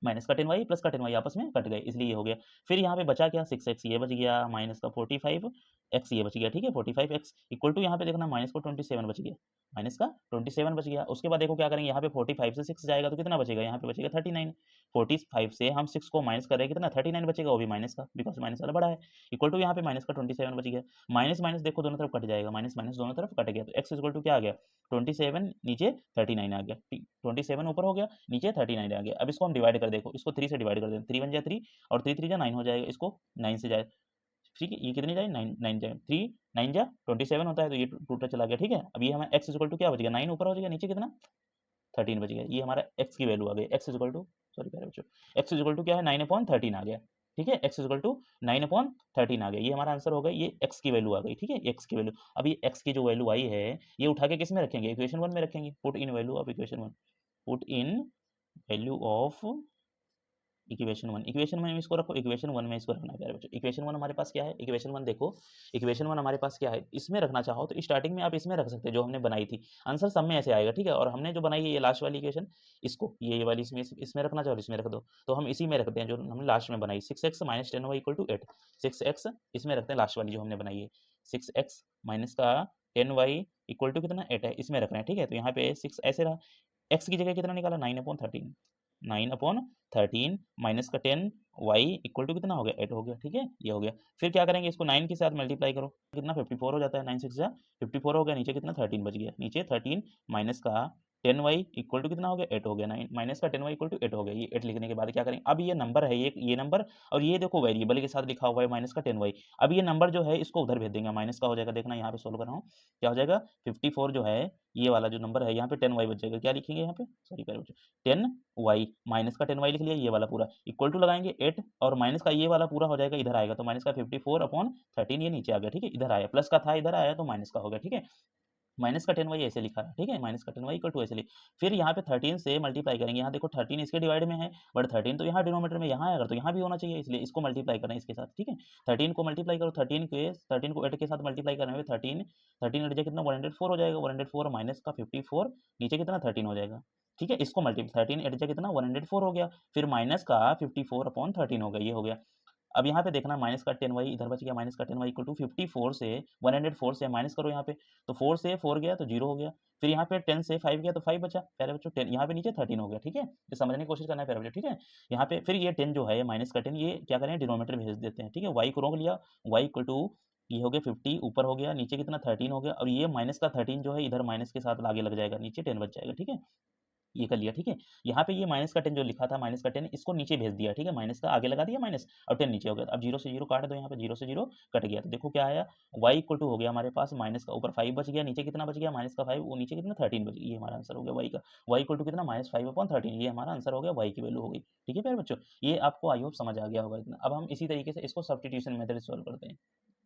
माइनस का 10y प्लस का 10y आपस में कट गए, इसलिए ये हो गया। फिर यहाँ पे बचा क्या, 6x ये बच गया, माइनस का 45x ये बच गया, ठीक है, 45x इक्वल टू यहाँ पे देखना माइनस का 27 बच गया, माइनस का 27 बच गया। उसके बाद देखो क्या करेंगे, यहाँ पे 45 से 6 जाएगा तो कितना बचेगा, यहाँ पे बचेगा 39। 45 से हम 6 को माइनस कर रहे हैं, कितना 39 बचेगा, वो भी माइनस का, बिकॉज माइनस वाला बड़ा है, इक्वल टू यहाँ पे माइनस का 27 बच गया। माइनस माइनस देखो दोनों तरफ कट जाएगा, माइनस माइनस दोनों तरफ कट गया, तो x इक्वल टू क्या आ गया, 27 नीचे 39 आ गया, 27 ऊपर हो गया, नीचे 39 आ गया। अब इसको हम डिवाइड कर, देखो इसको 3 से डिवाइड कर दें, 3 1 जा 3 और 3 3 जा 9 हो जाएगा, इसको 9 से जाए, ठीक है, ये कितनी जाए 9 9 जाए, 3 9 जा 27 होता है, तो ये टूटा चला गया, ठीक है। अब ये हमें x इक्वल टू क्या बच गया, 9 ऊपर हो जाएगा, नीचे कितना 13 बच गया, ये हमारा x की वैल्यू आ गई, x इक्वल टू, सॉरी प्यारे बच्चों, x इक्वल टू क्या है 9/13 आ गया, ठीक है, x इक्वल टू 9/13 आ गया, ये हमारा आंसर हो गया, ये x की वैल्यू आ गई, ठीक है, x की वैल्यू। अब ये x की जो वैल्यू आई है, ये उठा के किस में रखेंगे, इक्वेशन 1 में रखेंगे, put in value of equation 1, put in value of equation 1, equation 1 में इसको रखो, इक्वेशन 1 में इसको रखना है प्यारे बच्चों। इक्वेशन 1 हमारे पास क्या है, इक्वेशन 1 देखो, इक्वेशन 1 हमारे पास क्या है, इसमें रखना चाहो तो स्टार्टिंग में आप इसमें रख सकते हैं जो हमने बनाई थी, आंसर सब में ऐसे आएगा, ठीक है। और हमने जो बनाई है ये लास्ट वाली इक्वेशन, इसको ये वाली इसमें रखना चाहो इसमें रख दो, तो हम इसी में रखते हैं जो हमने लास्ट में बनाई, 6x minus 10y equal to 8, 6x इसमें रखते हैं लास्ट वाली जो हमने बनाई है, 6x माइनस का 10y इक्वल टू कितना 8 है, इसमें रख रहे हैं, ठीक है। तो यहाँ पे 6 ऐसे रहा, x की जगह कितना निकाला 9/13, 9/13 माइनस का 10 y इक्वल टू कितना हो गया 8 हो गया, ठीक है, ये हो गया। फिर क्या करेंगे, इसको 9 के साथ मल्टीप्लाई करो, कितना 54 हो जाता है, 9 6 जा 54 हो गया, नीचे कितना 13 बच गया, नीचे 13 माइनस का 10y इक्वल टू कितना हो गया 8 हो गया, 9 माइनस का 10y इक्वल टू 8 हो गया। ये 8 लिखने के बाद क्या करेंगे, अब ये नंबर है, ये नंबर और ये देखो वेरिएबल के साथ लिखा हुआ है माइनस का 10y, अब ये नंबर जो है इसको उधर भेज देंगे, माइनस का हो जाएगा, देखना यहाँ पे सोल्व कर रहा हूँ, क्या हो जाएगा 54 जो है, ये वाला जो नंबर है यहाँ पे 10y बच जाएगा, क्या लिखेंगे यहाँ पे, सॉरी प्यारे बच्चों, 10y माइनस का 10y लिख लिया, ये वाला पूरा इक्वल टू लगाएंगे 8 और माइनस का ये वाला पूरा हो जाएगा, इधर आएगा तो माइनस का 54/13 ये नीचे आ गया, ठीक है, इधर आया, प्लस का था इधर आया तो माइनस का हो गया, ठीक है। माइनस का 10y ऐसे लिखा है, ठीक है, माइनस का 10y इक्वल टू ऐसे लिख, फिर यहाँ पे 13 से मल्टीप्लाई करेंगे, यहाँ देखो 13 इसके डिवाइड में है, बट 13 तो यहाँ डिनोमीटर में यहाँ आएगा तो यहाँ भी होना चाहिए, इसलिए इसको मल्टीप्लाई करना है इसके साथ, ठीक है। 13 को मल्टीप्लाई करो, 13 को 8 के साथ मल्टीप्लाई करने में 13 13 8 कितना 104 हो जाएगा, 104 माइनस का 54 नीचे कितना 13 हो जाएगा, ठीक है। इसको मल्टीप्लाई 13 8 कितना 104 हो गया, फिर माइनस का 54/13 हो गया, ये हो गया। अब यहाँ पे देखना माइनस का 10y इधर बच गया, माइनस का 10y इक्वल टू 54 से 104 से माइनस करो यहाँ पे, तो 4 से 4 गया तो 0 हो गया, फिर यहाँ पे 10 से 5 गया तो 5 बचा, प्यारे बच्चों 10 यहाँ पे नीचे 13 हो गया, ठीक है, तो समझने की कोशिश करना है प्यारे बच्चों, ठीक है। यहाँ पे फिर ये 10 जो है माइनस का 10 ये क्या करें डिनोमीटर भेज देते हैं, ठीक है, y को रोक लिया, y इक्वल टू ये हो गया 50 ऊपर हो गया, नीचे कितना 13 हो गया, और ये माइनस का 13 जो है इधर माइनस के साथ आगे लग जाएगा, नीचे 10 बच जाएगा, ठीक है, ये कर लिया, ठीक है। यहाँ पे ये माइनस का 10 जो लिखा था माइनस का 10 इसको नीचे भेज दिया, ठीक है, माइनस का आगे लगा दिया माइनस और 10 नीचे हो गया। अब 0 से 0 काट दो, यहाँ पे 0 से 0 कट गया, तो देखो क्या आया y इक्वल टू हो गया हमारे पास माइनस का ऊपर 5 बच गया, नीचे कितना बच गया माइनस का 5, वो नीचे कितना 13 बच गया, ये हमारा आंसर हो गया y का, y इक्वल टू कितना -5/13, ये हमारा आंसर हो गया, y की वैल्यू हो गई, ठीक है प्यारे बच्चों। ये आपको आई होप समझ आ गया होगा इतना। अब हम इसी तरीके से इसको सब्स्टिट्यूशन मेथड से सॉल्व करते हैं।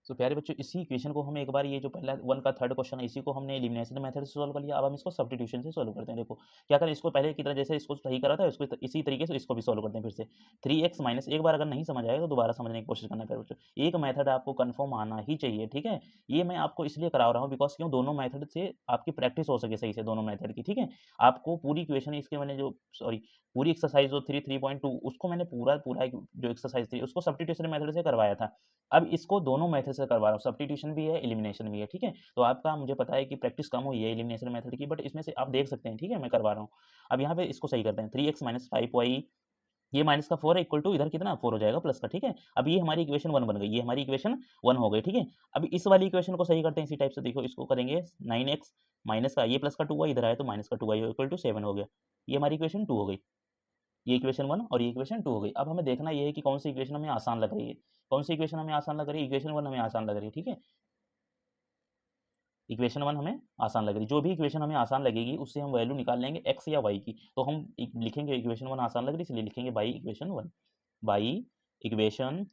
तो प्यारे बच्चों इसी इक्वेशन को हम एक बार, ये जो पहला 1 का थर्ड क्वेश्चन है इसी को हमने एलिमिनेशन मेथड से सॉल्व कर लिया, अब हम इसको सब्स्टिट्यूशन से सॉल्व करते हैं। देखो क्या करें, इसको पहले की तरह जैसे इसको सही करा था इसको इसी तरीके से इसको भी सॉल्व करते हैं फिर से। 3x माइनस, एक बार अगर नहीं समझ आएगा तो दोबारा समझने की कोशिश करना है प्यारे बच्चों, एक मेथड आपको कन्फर्म आना ही चाहिए, ठीक है। ये मैं आपको इसलिए करा रहा हूँ बिकॉज क्यों, दोनों मेथड से आपकी प्रैक्टिस हो सके सही से दोनों मेथड की, ठीक है। आपको पूरी इक्वेशन इसके मैंने जो सॉरी पूरी एक्सरसाइज जो 3.3.2 उसको मैंने पूरा पूरा जो एक्सरसाइज थी उसको सब्स्टिट्यूशन मेथड से करवाया था, अब इसको दोनों मेथड से करवा रहा हूँ, सब्स्टिट्यूशन भी है एलिमिनेशन भी है, ठीक है। तो आपका मुझे पता है कि प्रैक्टिस कम हुई है एलिमिनेशन मेथड की, बट इसमें से आप देख सकते हैं, ठीक है, मैं करवा रहा हूँ। अब यहाँ पे इसको सही करते हैं, 3x माइनस 5y ये माइनस का 4 है इक्वल टू इधर कितना 4 हो जाएगा प्लस का, ठीक है। अब ये हमारी इक्वेशन 1 बन गई, ये हमारी इक्वेशन 1 हो गई, ठीक है। अब इस वाली इक्वेशन को सही करते हैं इसी टाइप से, देखो इसको करेंगे 9x माइनस का ये प्लस का 2y इधर आया तो माइनस का 2y इक्वल टू 7 हो गया, ये हमारी इक्वेशन 2 हो गई, ये इक्वेशन 1 और ये इक्वेशन 2 हो गई। अब हमें देखना ये है कि कौन सी इक्वेशन हमें आसान लग रही है, कौन सी इक्वेशन हमें आसान लग रही है, इक्वेशन 1 हमें आसान लग रही है, ठीक है। इक्वेशन 1 हमें आसान लग रही है, जो भी इक्वेशन हमें आसान लगेगी उससे हम वैल्यू निकाल लेंगे x या y की, तो हम लिखेंगे इक्वेशन 1 आसान लग रही है इसलिए लिखेंगे by equation 1, by equation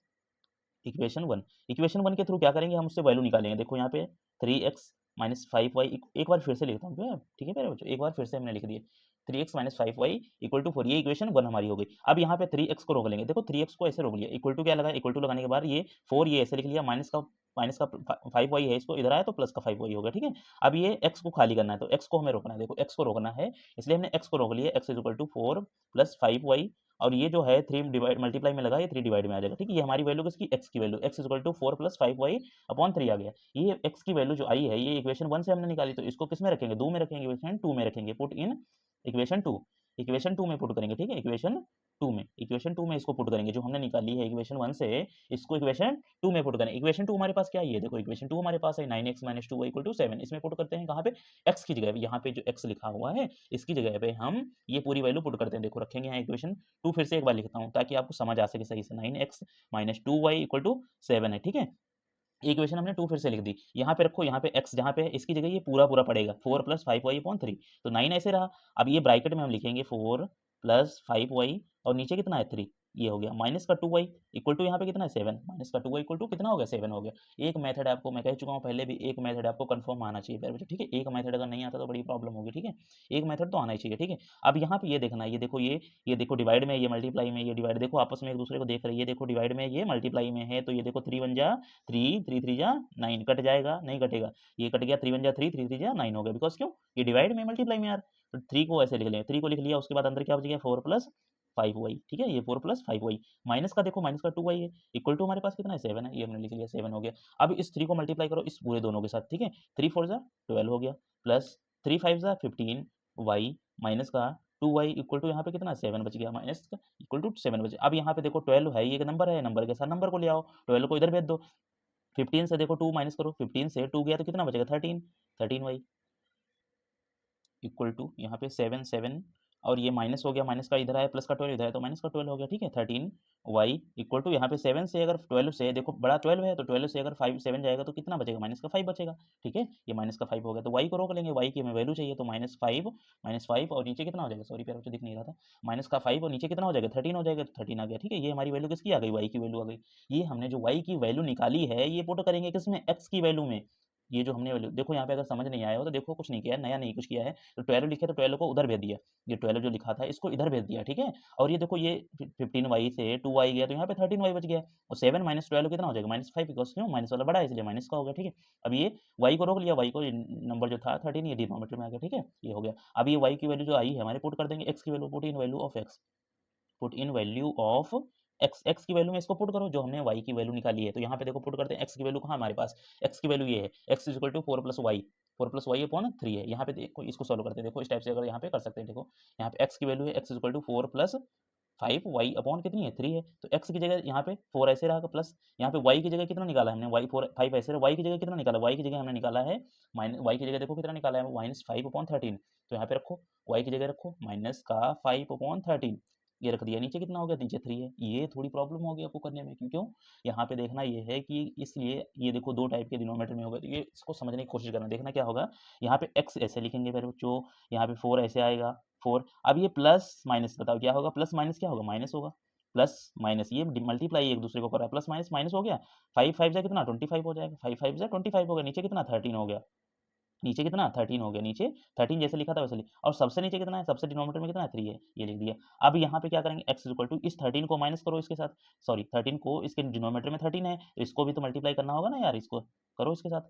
equation 1। Equation 1 के थ्रू क्या करेंगे, हम उससे वैल्यू निकालेंगे। देखो यहाँ पे 3x माइनस 5y, एक बार फिर से लिखता हूँ, ठीक है प्यारे बच्चों, एक बार फिर से हमने लिख दिए 3x minus 5y equal to 4, ये इक्वेशन 1 हमारी हो गई। अब यहाँ पे 3x को रोक लेंगे। देखो 3x को ऐसे रोक लिया, इक्वल टू क्या लगा, इक्वल टू लगाने के बाद ये 4 ये ऐसे लिख लिया, माइनस का 5y है, इसको इधर आया तो प्लस का 5y हो गया, ठीक है। अब ये x को खाली करना है, तो x को हमें रोकना है। देखो x को रोकना है, इसलिए हमने x को रोक लिया, x is equal to 4 plus 5y, और ये जो है 3 डिवाइड मल्टीप्लाई में लगा, ये 3 डिवाइड में आ जाएगा, ठीक है। ये हमारी वैल्यू किसकी, x की value, x is equal to 4 plus 5y upon 3 आ गया। ये x की वैल्यू जो आई है, ये इक्वेशन 1 से हमने निकाली, तो इसको किस में रखेंगे, 2 में रखेंगे, इक्वेशन 2 में रखेंगे, पुट इन इक्वेशन 2, इक्वेशन 2 में पुट करेंगे, ठीक है। इक्वेशन 2 में इसको पुट करेंगे, जो हमने निकाली है इक्वेशन 1 से, इसको इक्वेशन 2 में पुट करें। इक्वेशन 2 हमारे पास क्या है, ये देखो इक्वेशन 2 हमारे पास है 9x minus 2y equal to 7, इसमें पुट करते हैं कहाँ पे, x की जगह पे, यहाँ पे जो x लिखा हुआ है इसकी जगह पे हम ये पूरी वैल्यू पुट करते हैं। देखो रखेंगे यहाँ इक्वेशन 2, फिर से एक बार लिखता हूँ ताकि आपको समझ आ सके सही से, 9x minus 2y equal to 7 है, ठीक है। इक्वेशन हमने 2 फिर से लिख दी, यहाँ पे रखो, यहाँ पे x जहाँ पे है इसकी जगह ये पूरा पूरा पड़ेगा, 4 प्लस 5y अपॉन 3, तो 9 ऐसे रहा। अब ये ब्रैकेट में हम लिखेंगे 4 प्लस 5y, और नीचे कितना है 3, ये हो गया, माइनस का 2y इक्वल टू यहाँ पे कितना है 7, माइनस का 2y इक्वल टू कितना हो गया 7 हो गया। एक मेथड आपको मैं कह चुका हूँ पहले भी, एक मेथड आपको कंफर्म आना चाहिए प्यारे बच्चों, ठीक है। एक मेथड अगर नहीं आता तो बड़ी प्रॉब्लम होगी, ठीक है। एक मेथड तो आना ही चाहिए, ठीक है। अब यहाँ पे ये देखना है, ये देखो डिवाइड में, ये मल्टीप्लाई में, ये डिवाइड, देखो आपस में एक दूसरे को देख रही है, देखो डिवाइड में ये मल्टीप्लाई में है, तो ये देखो 3 1 जा 3, 3 3 जा 9, कट जाएगा, नहीं कटेगा, ये कट गया, 3 1 जा 3, 3 3 जा 9 हो गया, बिकॉज क्यों, ये डिवाइड में मल्टीप्लाई में यार। तो 3 को ऐसे लिख लें, 3 को लिख लिया, उसके बाद अंदर क्या बच गया 4 प्लस 5y, ठीक है, ये 4 प्लस 5y, माइनस का देखो माइनस का 2y है, इक्वल टू हमारे पास कितना है 7 है, ये हमने लिख लिया 7 हो गया। अब इस 3 को मल्टीप्लाई करो इस पूरे दोनों के साथ, ठीक है, 3 4 जा 12 हो गया, प्लस 3 5 जा 15y, माइनस का 2y इक्वल टू यहाँ पे कितना 7 बच गया, माइनस का इक्वल टू 7 बचे। अब यहाँ पे देखो 12 है, ये एक नंबर है, नंबर के साथ नंबर को ले आओ, 12 को इधर भेज दो, 15 से देखो 2 माइनस करो, 15 से 2 गया तो कितना बचेगा 13, 13y इक्वल टू यहाँ पे 7 7, और ये माइनस हो गया, माइनस का इधर आया, प्लस का 12 इधर है, तो माइनस का 12 हो गया, ठीक है। 13y इक्वल टू यहाँ पे 7 से अगर 12 से देखो बड़ा 12 है, तो 12 से अगर 5 7 जाएगा तो कितना बचेगा, माइनस का 5 बचेगा, ठीक है। ये माइनस का 5 हो गया, तो y को रोक लेंगे, y की हमें वैल्यू चाहिए, तो माइनस 5 और नीचे कितना हो जाएगा, सॉरी प्यारे बच्चों दिख नहीं रहा था, माइनस का 5 और नीचे कितना हो जाएगा 13 हो जाएगा, तो 13 आ गया, ठीक है। ये हमारी वैल्यू किसकी आ गई, y की वैल्यू आ गई। ये हमने जो y की वैल्यू निकाली है, ये पुट करेंगे किसमें, x की वैल्यू में। ये जो हमने वैल्यू देखो, यहाँ पे अगर समझ नहीं आया हो तो देखो, कुछ नहीं किया, नया नहीं कुछ किया है, तो 12 लिखे तो 12 को उधर भेज दिया, ये 12 जो लिखा था इसको इधर भेज दिया, ठीक है। और ये देखो, ये 15y से 2y गया, तो यहाँ पे 13y बच गया, और 7 माइनस 12 कितना हो जाएगा, -5, बिकॉज क्यों, माइनस वाला बड़ा है इसलिए माइनस का हो गया, ठीक है। अब ये y को रोक लिया, y को नंबर जो था 13 ये डिनोमिनेटर में आ गया, ठीक है, ये हो गया। अब ये y की वैल्यू जो आई है हमारे, पुट कर देंगे x की value, put in value of x, put in value of x की वैल्यू में इसको पुट करो, जो हमने y की वैल्यू निकाली है, तो यहाँ पे देखो पुट करते हैं x की वैल्यू कहाँ हमारे पास, x की वैल्यू ये है, x is equal to 4 plus y, 4 plus y upon 3 है। यहाँ पे देखो इसको सॉल्व करते हैं, देखो इस टाइप से अगर यहाँ पे कर सकते हैं, देखो यहाँ पे x की वैल्यू है, x is equal to 4 plus 5y upon कितनी है 3 है, तो x की जगह यहाँ पे 4 ऐसे रहा, प्लस यहाँ पे y की जगह कितना निकाला हमने, y 4 5 ऐसे रहा, y की जगह कितना निकाला, y की जगह हमने निकाला है माइनस, y की जगह देखो कितना निकाला है, -5 अपॉन 13, तो यहाँ पे रखो, y की जगह रखो माइनस का 5 अपॉन 13, ये रख दिया, नीचे कितना हो गया, नीचे 3 है। ये थोड़ी प्रॉब्लम हो गई आपको करने में, क्यों, यहाँ पे देखना ये है कि इसलिए ये देखो 2 टाइप के डिनोमिनेटर में होगा, तो ये इसको समझने की कोशिश करना, देखना क्या होगा, यहाँ पे x ऐसे लिखेंगे मेरे बच्चों, यहाँ पे 4 ऐसे आएगा 4, अब ये प्लस माइनस बताओ क्या होगा, प्लस माइनस क्या होगा, माइनस होगा, प्लस माइनस ये मल्टीप्लाई एक दूसरे को कर रहा है, प्लस माइनस माइनस हो गया, 5 5 जा कितना 25 हो जाएगा, 5 5 जा 25 हो गया, नीचे कितना 13 हो गया, नीचे कितना 13 हो गया, नीचे 13 जैसे लिखा था वैसे और सबसे नीचे कितना है, सबसे डिनोमिनेटर में कितना है 3 है, ये लिख दिया। अब यहाँ पे क्या करेंगे, x इक्वल टू इस 13 को माइनस करो इसके साथ, सॉरी 13 को, इसके डिनोमिनेटर में 13 है तो इसको भी तो मल्टीप्लाई करना होगा ना यार, इसको करो इसके साथ,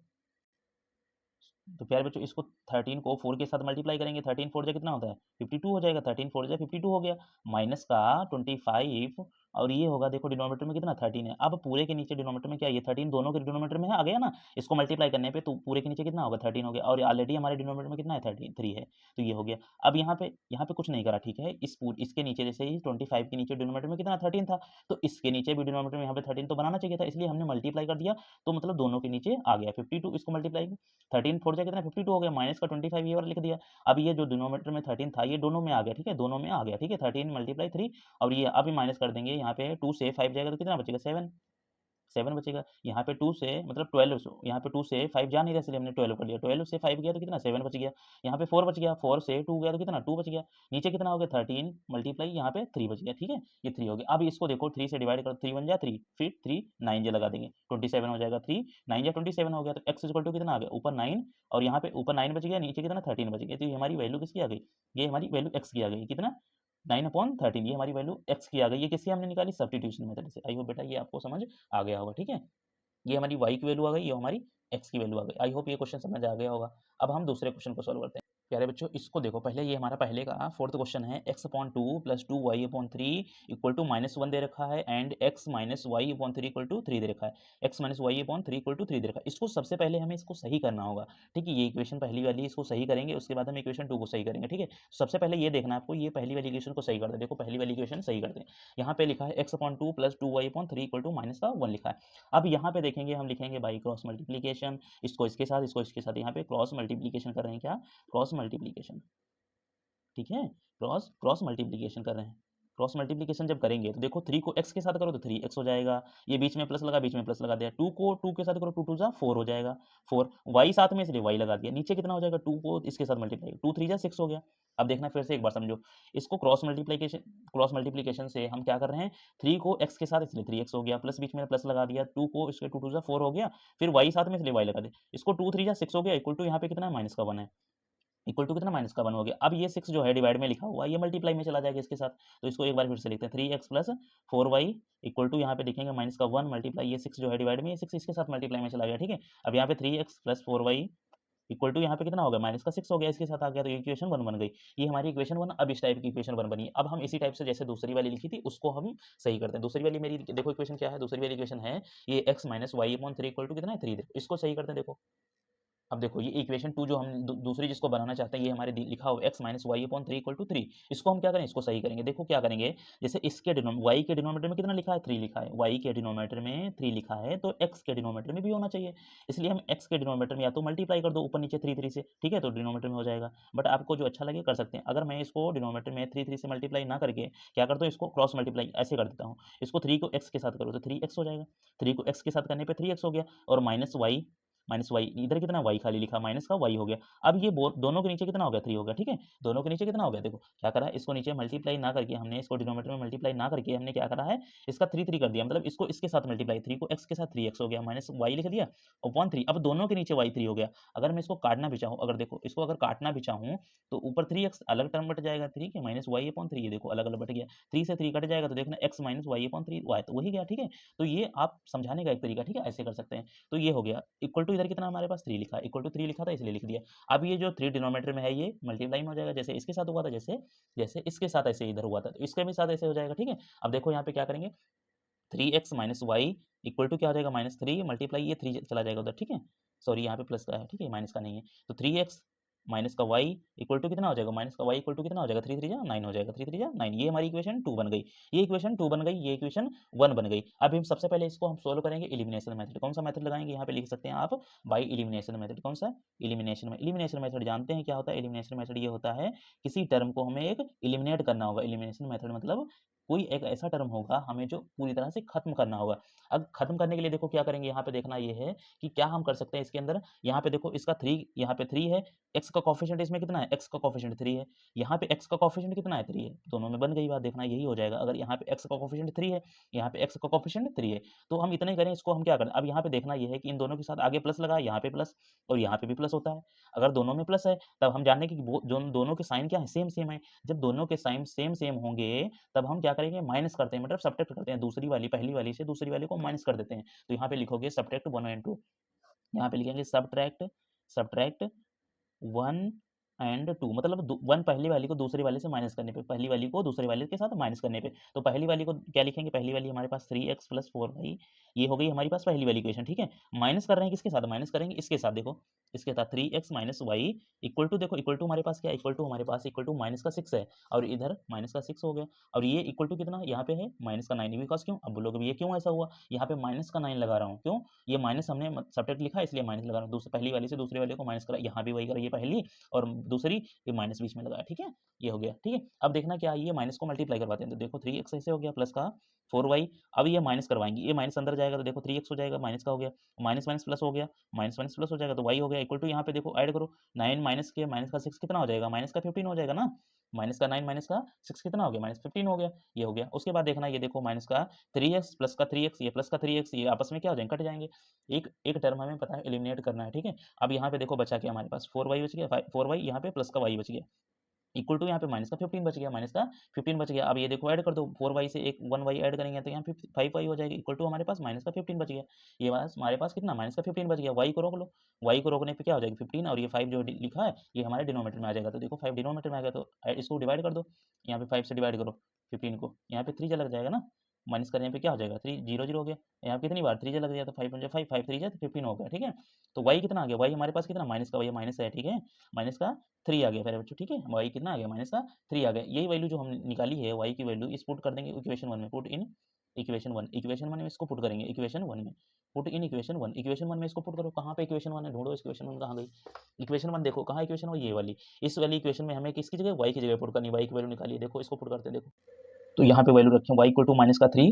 तो प्यारे बच्चों इसको 13 को 4 के साथ मल्टीप्लाई करेंगे, 13 4 जा कितना होता है 52 हो जाएगा, 13 4 जा 52 हो गया, माइनस का 25, और ये होगा देखो डिनोमिनेटर में कितना 13 है, अब पूरे के नीचे डिनोमिनेटर में क्या, ये 13 दोनों के डिनोमिनेटर में है, आ गया ना, इसको मल्टीप्लाई करने पे तो पूरे के नीचे कितना होगा 13 हो गया, और ऑलरेडी हमारे डिनोमिनेटर में कितना है 3 है, तो ये हो गया। अब यहाँ पे कुछ नहीं करा, ठीक है, इसके नीचे जैसे ही 25 के नीचे डिनोमिनेटर में कितना 13 था, तो इसके नीचे भी डिनोमिनेटर में यहाँ पे 13 तो बनाना चाहिए था, इसलिए हमने मल्टीप्लाई कर दिया, तो मतलब दोनों के नीचे आ गया 52, इसको मल्टीप्लाई 13 4 जा कितना 52 हो गया, माइनस का 25 ये वाला लिख दिया। अब ये जो डिनोमिनेटर में 13 था ये दोनों में आ गया, ठीक है, दोनों में आ गया, ठीक है, 13 मल्टीप्लाई 3, और ये अभी माइनस कर देंगे, यहाँ पे 2 से 5 जाएगा तो कितना बचेगा 7, 7 बचेगा। यहाँ पे 2 से मतलब 12, यहाँ पे 2 से 5 जा नहीं रहा, इसलिए हमने 12 कर लिया। 12 से 5 गया तो कितना 7 बच गया। यहाँ पे 4 बच गया, 4 से 2 गया तो कितना 2 बच गया। नीचे कितना हो गया 13 मल्टीप्लाई यहाँ पे 3 बच गया, ठीक है, ये 3 हो गया। अब इसको देखो 3 से डिवाइड करो, 3 1 जा 3, फिर 3 9 जे लगा देंगे, 27 हो जाएगा। 3 9 जा 27 हो गया, तो x इक्वल टू कितना आ गया, ऊपर 9 और यहाँ पे ऊपर 9 बच गया, नीचे कितना 13 बच गया। तो ये हमारी वैल्यू किसकी आ गई, ये हमारी वैल्यू x की आ गई, कितना 9/13, ये हमारी वैल्यू x की आ गई। ये किससे हमने निकाली, सब्स्टिट्यूशन मेथड से। आई होप बेटा ये आपको समझ आ गया होगा, ठीक है। ये हमारी y की वैल्यू आ गई, ये हमारी x की वैल्यू आ गई। आई होप ये क्वेश्चन समझ आ गया होगा। अब हम दूसरे क्वेश्चन को सॉल्व करते हैं। प्यारे बच्चों इसको देखो, पहले ये हमारा पहले का फोर्थ क्वेश्चन है, x/2 + 2y/3 इक्वल टू -1 दे रखा है and x - y/3 equal to 3 दे रखा है। x - y/3 इक्वल टू 3 दे रखा है। इसको सबसे पहले हमें इसको सही करना होगा, ठीक है। ये इक्वेशन पहली वाली इसको सही करेंगे, उसके बाद हम इक्वेशन 2 को सही करेंगे, ठीक है। सबसे पहले ये देखना है आपको, ये पहली वाली इक्वेशन को सही करते हैं। देखो पहली वाली इक्वेशन सही करते हैं। यहाँ पे लिखा है x/2 + 2y/3 इक्वल टू -1 लिखा है। अब यहाँ पे देखेंगे, हम लिखेंगे बाई क्रॉस मल्टीप्लीकेशन, इसको इसके साथ, इसको इसके साथ, यहाँ पे क्रॉस मल्टीप्लीकेशन कर रहे हैं, क्या क्रॉस मल्टीप्लीकेशन, ठीक है, क्रॉस क्रॉस मल्टीप्लीकेशन कर रहे हैं। क्रॉस मल्टीप्लीकेशन जब करेंगे तो देखो 3 को x के साथ करो तो 3x हो जाएगा, ये बीच में प्लस लगा, बीच में प्लस लगा दिया। 2 को 2 के साथ करो, 2 2 जा 4 हो जाएगा, 4 y साथ में इसलिए y लगा दिया। नीचे कितना हो जाएगा, 2 को इसके साथ मल्टीप्लाई, 2 3 जा 6 हो गया। अब देखना फिर से एक बार समझो, इसको क्रॉस मल्टीप्लीकेशन से हम क्या कर रहे हैं, 3 को x के साथ इसलिए 3x हो गया, प्लस बीच में प्लस लगा दिया, 2 को इसके 2 2 जा 4 हो गया, फिर y साथ में इसलिए y लगा दिया। इसको 2 3 जा 6 हो गया, इक्वल टू यहाँ पे कितना माइनस का 1 है, इक्वल टू कितना -1 हो गया। अब ये 6 जो है डिवाइड में लिखा हुआ, ये मल्टीप्लाई में चला जाएगा इसके साथ। तो इसको एक बार फिर से लिखते हैं, 3x + 4y इक्वल टू यहाँ पे देखेंगे -1 मल्टीप्लाई, ये 6 जो है डिवाइड में, ये 6 इसके साथ मल्टीप्लाई में चला गया, ठीक है। अब यहाँ पे 3x + 4y इक्वल टू यहाँ पे कितना हो गया, -6 हो गया, इसके साथ आ गया, तो ये इक्वेशन 1 बन गई। ये हमारी इक्वेशन 1, अब इस टाइप की इक्वेशन 1 बनी। अब हम इसी टाइप से जैसे दूसरी वाली लिखी थी उसको हम सही करते हैं। दूसरी वाली मेरी देखो इक्वेशन क्या है, दूसरी वाली इक्वेशन है ये x - y/3 इक्वल टू कितना है 3, इसको सही करते हैं। देखो अब देखो ये इक्वेशन 2 जो हम दूसरी जिसको बनाना चाहते हैं, ये हमारे लिखा हुआ x - y/3 इक्वल टू 3, इसको हम क्या करें, इसको सही करेंगे। देखो क्या करेंगे, जैसे इसके y के डिनोमिनेटर में कितना लिखा है 3 लिखा है, y के डिनोमिनेटर में 3 लिखा है, तो x के डिनोमिनेटर में भी होना चाहिए। इसलिए हम x के डिनोमिनेटर में या तो मल्टीप्लाई कर दो ऊपर नीचे 3 3 से, ठीक है, तो डिनोमिनेटर में हो जाएगा। बट आपको जो अच्छा लगे कर सकते हैं। अगर मैं इसको डिनोमिनेटर में 3 3 से मल्टीप्लाई ना करके क्या करता हूँ, इसको क्रॉस मल्टीप्लाई ऐसे कर देता हूँ। इसको 3 को x के साथ करो तो 3x हो जाएगा, 3 को x के साथ करने पे 3x हो गया, और -y इधर कितना y खाली लिखा, माइनस का y हो गया। अब ये दोनों के नीचे कितना हो गया 3 हो गया, ठीक है। दोनों के नीचे कितना हो गया, देखो क्या करा है, इसको नीचे मल्टीप्लाई ना करके हमने, इसको डिनोमिनेटर में मल्टीप्लाई ना करके हमने क्या करा है, इसका 3 3 कर दिया, मतलब इसको इसके साथ मल्टीप्लाई, 3 को x के साथ 3x हो गया, माइनस y लिख दिया अपॉन 3। अब दोनों के नीचे y 3 हो गया। अगर मैं इसको काटना भी चाहूँ, अगर देखो इसको अगर काटना भी चाहूँ तो ऊपर 3x अलग टर्म बट जाएगा, 3 के माइनस y अपॉन 3, ये देखो अलग अलग बट गया, 3 से 3 कट जाएगा तो देखना x minus y upon 3 y, तो वही गया, ठीक है। तो ये आप समझाने का एक तरीका, ठीक है, ऐसे कर सकते हैं। तो ये हो गया इक्वल टू, इधर कितना हमारे पास 3 लिखा है, इक्वल टू 3 लिखा था इसलिए लिख दिया। अब ये जो 3 डिनोमिनेटर में है ये मल्टीप्लाई में हो जाएगा, जैसे इसके साथ हुआ था, जैसे जैसे इसके साथ ऐसे इधर हुआ था, तो इसके भी साथ ऐसे हो जाएगा, ठीक है। अब देखो यहाँ पे क्या करेंगे, 3x minus Y equal to क्या हो जाएगा, -3 मल्टीप्लाई ये 3 चला जाएगा उधर, ठीक है। सॉरी यहाँ पे प्लस का है, ठीक है, माइनस का नहीं है। तो 3x माइनस का y इक्वल टू कितना हो जाएगा, माइनस का y इक्वल टू कितना हो जाएगा, 3 3 जा 9 हो जाएगा, 3 3 जा 9। ये हमारी इक्वेशन 2 बन गई, ये इक्वेशन 2 बन गई, ये इक्वेशन 1 बन गई। अब हम सबसे पहले इसको हम सोल्व करेंगे एलिमिनेशन मेथड। कौन सा मेथड लगाएंगे, यहाँ पे लिख सकते हैं आप बाई एलिमिनेशन मेथड। कौन सा, एलिमिनेशन मेथड जानते हैं क्या होता है। एलिमिनेशन मेथड ये होता है किसी टर्म को हमें एक एलिमिनेट करना होगा। एलिमिनेशन मेथड मतलब कोई एक ऐसा टर्म होगा हमें जो पूरी तरह से खत्म करना होगा। अब खत्म करने के लिए देखो क्या करेंगे, यहाँ पे देखना ये है कि क्या हम कर सकते हैं इसके अंदर। यहाँ पे देखो इसका 3, यहाँ पे 3 है, x का कोएफिशिएंट इसमें कितना है, x का कोएफिशिएंट 3 है, यहाँ पे x का कोएफिशिएंट कितना है 3 है, दोनों में बन गई बात, देखना यही हो जाएगा। अगर यहाँ पे x का कोएफिशिएंट 3 है, यहाँ पे x का कोएफिशिएंट 3 है, तो हम इतना ही करें, इसको हम क्या करें, अब यहाँ पे देखना ये है कि इन दोनों के साथ आगे प्लस लगा, यहाँ पे प्लस और यहाँ पे भी प्लस होता है। अगर दोनों में प्लस है तब हम जानने की दोनों के साइन क्या है, सेम सेम है। जब दोनों के साइन सेम सेम होंगे तब हम क्या करेंगे, माइनस करते हैं, मतलब सब्ट्रैक्ट करते हैं, दूसरी वाली पहली वाली से दूसरी वाली को माइनस कर देते हैं। तो यहाँ पे लिखोगे सब्ट्रैक्ट 1 एंड 2, यहाँ पे लिखेंगे सब्ट्रैक्ट सब्ट्रैक्ट 1 एंड 2, मतलब 1 पहली वाली को दूसरी वाले से माइनस करने पे, पहली वाली को दूसरे वाले के साथ माइनस करने पे। तो पहली वाली को क्या लिखेंगे, पहली वाली हमारे पास 3x + 4y, ये हो गई हमारे पास पहली वाली इक्वेशन, ठीक है। माइनस कर रहे हैं किसके साथ, माइनस करेंगे इसके साथ, देखो इसके साथ 3x - y इक्वल टू, देखो इक्वल टू हमारे पास क्या, इक्वल टू हमारे पास इक्वल टू -6 है, और इधर -6 हो गया, और ये इक्वल टू कितना यहाँ पे है -9, बिकॉज क्यों, अब बोलोगे ये क्यों ऐसा हुआ, यहाँ पे -9 लगा रहा हूँ, क्यों, ये माइनस हमने सब्ट्रैक्ट लिखा है इसलिए माइनस लगा रहा हूँ। दूसरी पहली वाली से दूसरी वाली को माइनस करा, यहाँ भी वही करा, ये पहली और दूसरी ये माइनस बीच में लगाया, ठीक है, ये हो गया, ठीक है। अब देखना क्या है, ये माइनस को मल्टीप्लाई करवाते हैं, तो देखो 3x ऐसे हो गया प्लस का 4y। अब ये माइनस करवाएंगे, ये माइनस अंदर जाएगा तो देखो 3x हो जाएगा, माइनस का हो गया, माइनस माइनस प्लस हो गया, माइनस माइनस प्लस हो जाएगा तो y हो गया इक्वल टू, यहाँ पे देखो ऐड करो 9 माइनस के माइनस का 6 कितना हो जाएगा, माइनस का 15 हो जाएगा ना, माइनस का 9 माइनस का 6 कितना हो गया, माइनस 15 हो गया, ये हो गया। उसके बाद देखना ये देखो माइनस का 3x प्लस का 3x, ये प्लस का 3x, ये आपस में क्या हो जाएंगे, कट जाएंगे, एक एक टर्म हमें पता है एलिमिनेट करना है, ठीक है। अब यहाँ पे देखो बचा क्या हमारे पास 4y बच गया, 4y यहाँ पे प्लस का y बच गया इक्वल टू, यहाँ पे माइनस का 15 बच गया, माइनस का 15 बच गया। अब ये देखो ऐड कर दो 4y से एक 1y ऐड करेंगे तो यहाँ 5y हो जाएगा इक्वल टू, हमारे पास माइनस का 15 बच गया। ये बस हमारे पास कितना माइनस का 15 बच गया, y को रोक लो, y को रोकने पे क्या हो जाएगा 15, और ये 5 जो लिखा है ये हमारे डिनोमीटर में आ जाएगा, तो देखो 5 डिनोमीटर में आ गया, तो इसको डिवाइड कर दो, यहाँ पे 5 से डिवाइड करो 15 को, यहाँ पे 3 लग जाएगा ना, माइनस करने पे क्या हो जाएगा 3 0 0 हो गया, यहाँ कितनी बार 3 लग गया तो 5 5 5 3 तो 15 हो गया, ठीक है। तो y कितना आ गया, y हमारे पास कितना माइनस का, y माइनस है, ठीक है, माइनस का 3 आ गया मेरे बच्चों, ठीक है, y कितना आ गया माइनस का 3 आ गया। यही वैल्यू जो हम निकाली है y की वैल्यू, इस पुट कर देंगे इक्वेशन 1 में, पुट इन इक्वेशन 1, इक्वेशन 1 में इसको पुट करेंगे, इक्वेशन 1 में पुट इन इक्वेशन 1, इक्वेशन 1 में इसको पुट करो, कहाँ पे इक्वेशन 1 है, ढूंढो इक्वेशन 1 कहाँ गई, इक्वेशन 1 देखो कहाँ इक्वेशन 1, ये वाली, इस वाली इक्वेशन में हमें किसकी जगह y की जगह पुट करनी, y की वैल्यू निकालिए, देखो इसको पुट करते देखो, तो यहाँ पे वैल्यू रखें y इक्वल टू माइनस का 3,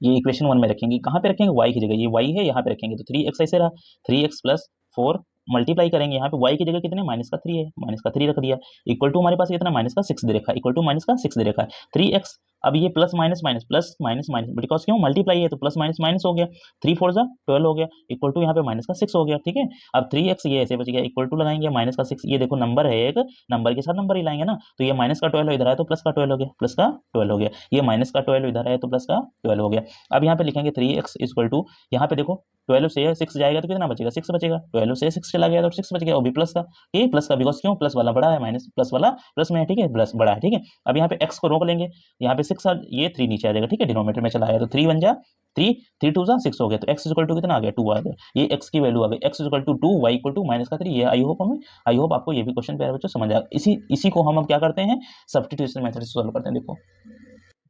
ये इक्वेशन 1 में रखेंगे, कहाँ पे रखेंगे y की जगह, ये y है यहाँ पे रखेंगे, तो 3x ऐसे रहा, 3x प्लस 4 मल्टीप्लाई करेंगे, यहाँ पे y की जगह कितने माइनस का 3 है, माइनस का 3 रख दिया इक्वल टू, हमारे पास कितना माइनस का 6 दे रखा है, इक्वल टू माइनस का 6 दे रखा है 3x। अब ये plus minus minus plus minus minus, because क्यों मल्टीप्लाई है तो प्लस माइनस माइनस हो गया, 3 4 जा 12 हो गया इक्वल टू, यहाँ पे माइनस का 6 हो गया, ठीक है। अब 3x ये ऐसे बच गया इक्वल टू लगाएंगे माइनस का 6, ये देखो नंबर है एक, नंबर के साथ नंबर ही लाएंगे ना, तो ये माइनस का 12 इधर आया तो प्लस का 12 हो गया, प्लस का 12 हो गया, ये माइनस का 12 इधर आया तो प्लस का 12 हो गया। अब यहाँ पे लिखेंगे 3x इक्वल टू, यहाँ पे देखो 12 से 6 जाएगा तो कितना बचेगा 6 बचेगा, 12 से 6 चला गया तो 6 बच गया, वो भी प्लस का, ये प्लस का, बिकॉज क्यों प्लस वाला बड़ा है, माइनस प्लस वाला प्लस में है, ठीक है, प्लस बड़ा है, ठीक है। अब यहाँ पे x को रोक लेंगे, यहाँ पे 6 ये 3 नीचे आ जाएगा, ठीक है, डिनोमीटर में चला आया तो 3 बन जा 3, 3 2 जा 6 हो गया, तो x इक्वल टू कितना आ गया 2 आ गया, ये x की वैल्यू आ गई, x equal to 2, y equal to minus का 3, ये आई होप आपको ये भी क्वेश्चन प्यारे बच्चों समझ आ, इसी को हम क्या करते हैं सब्स्टिट्यूशन मेथड से सॉल्व करते हैं। देखो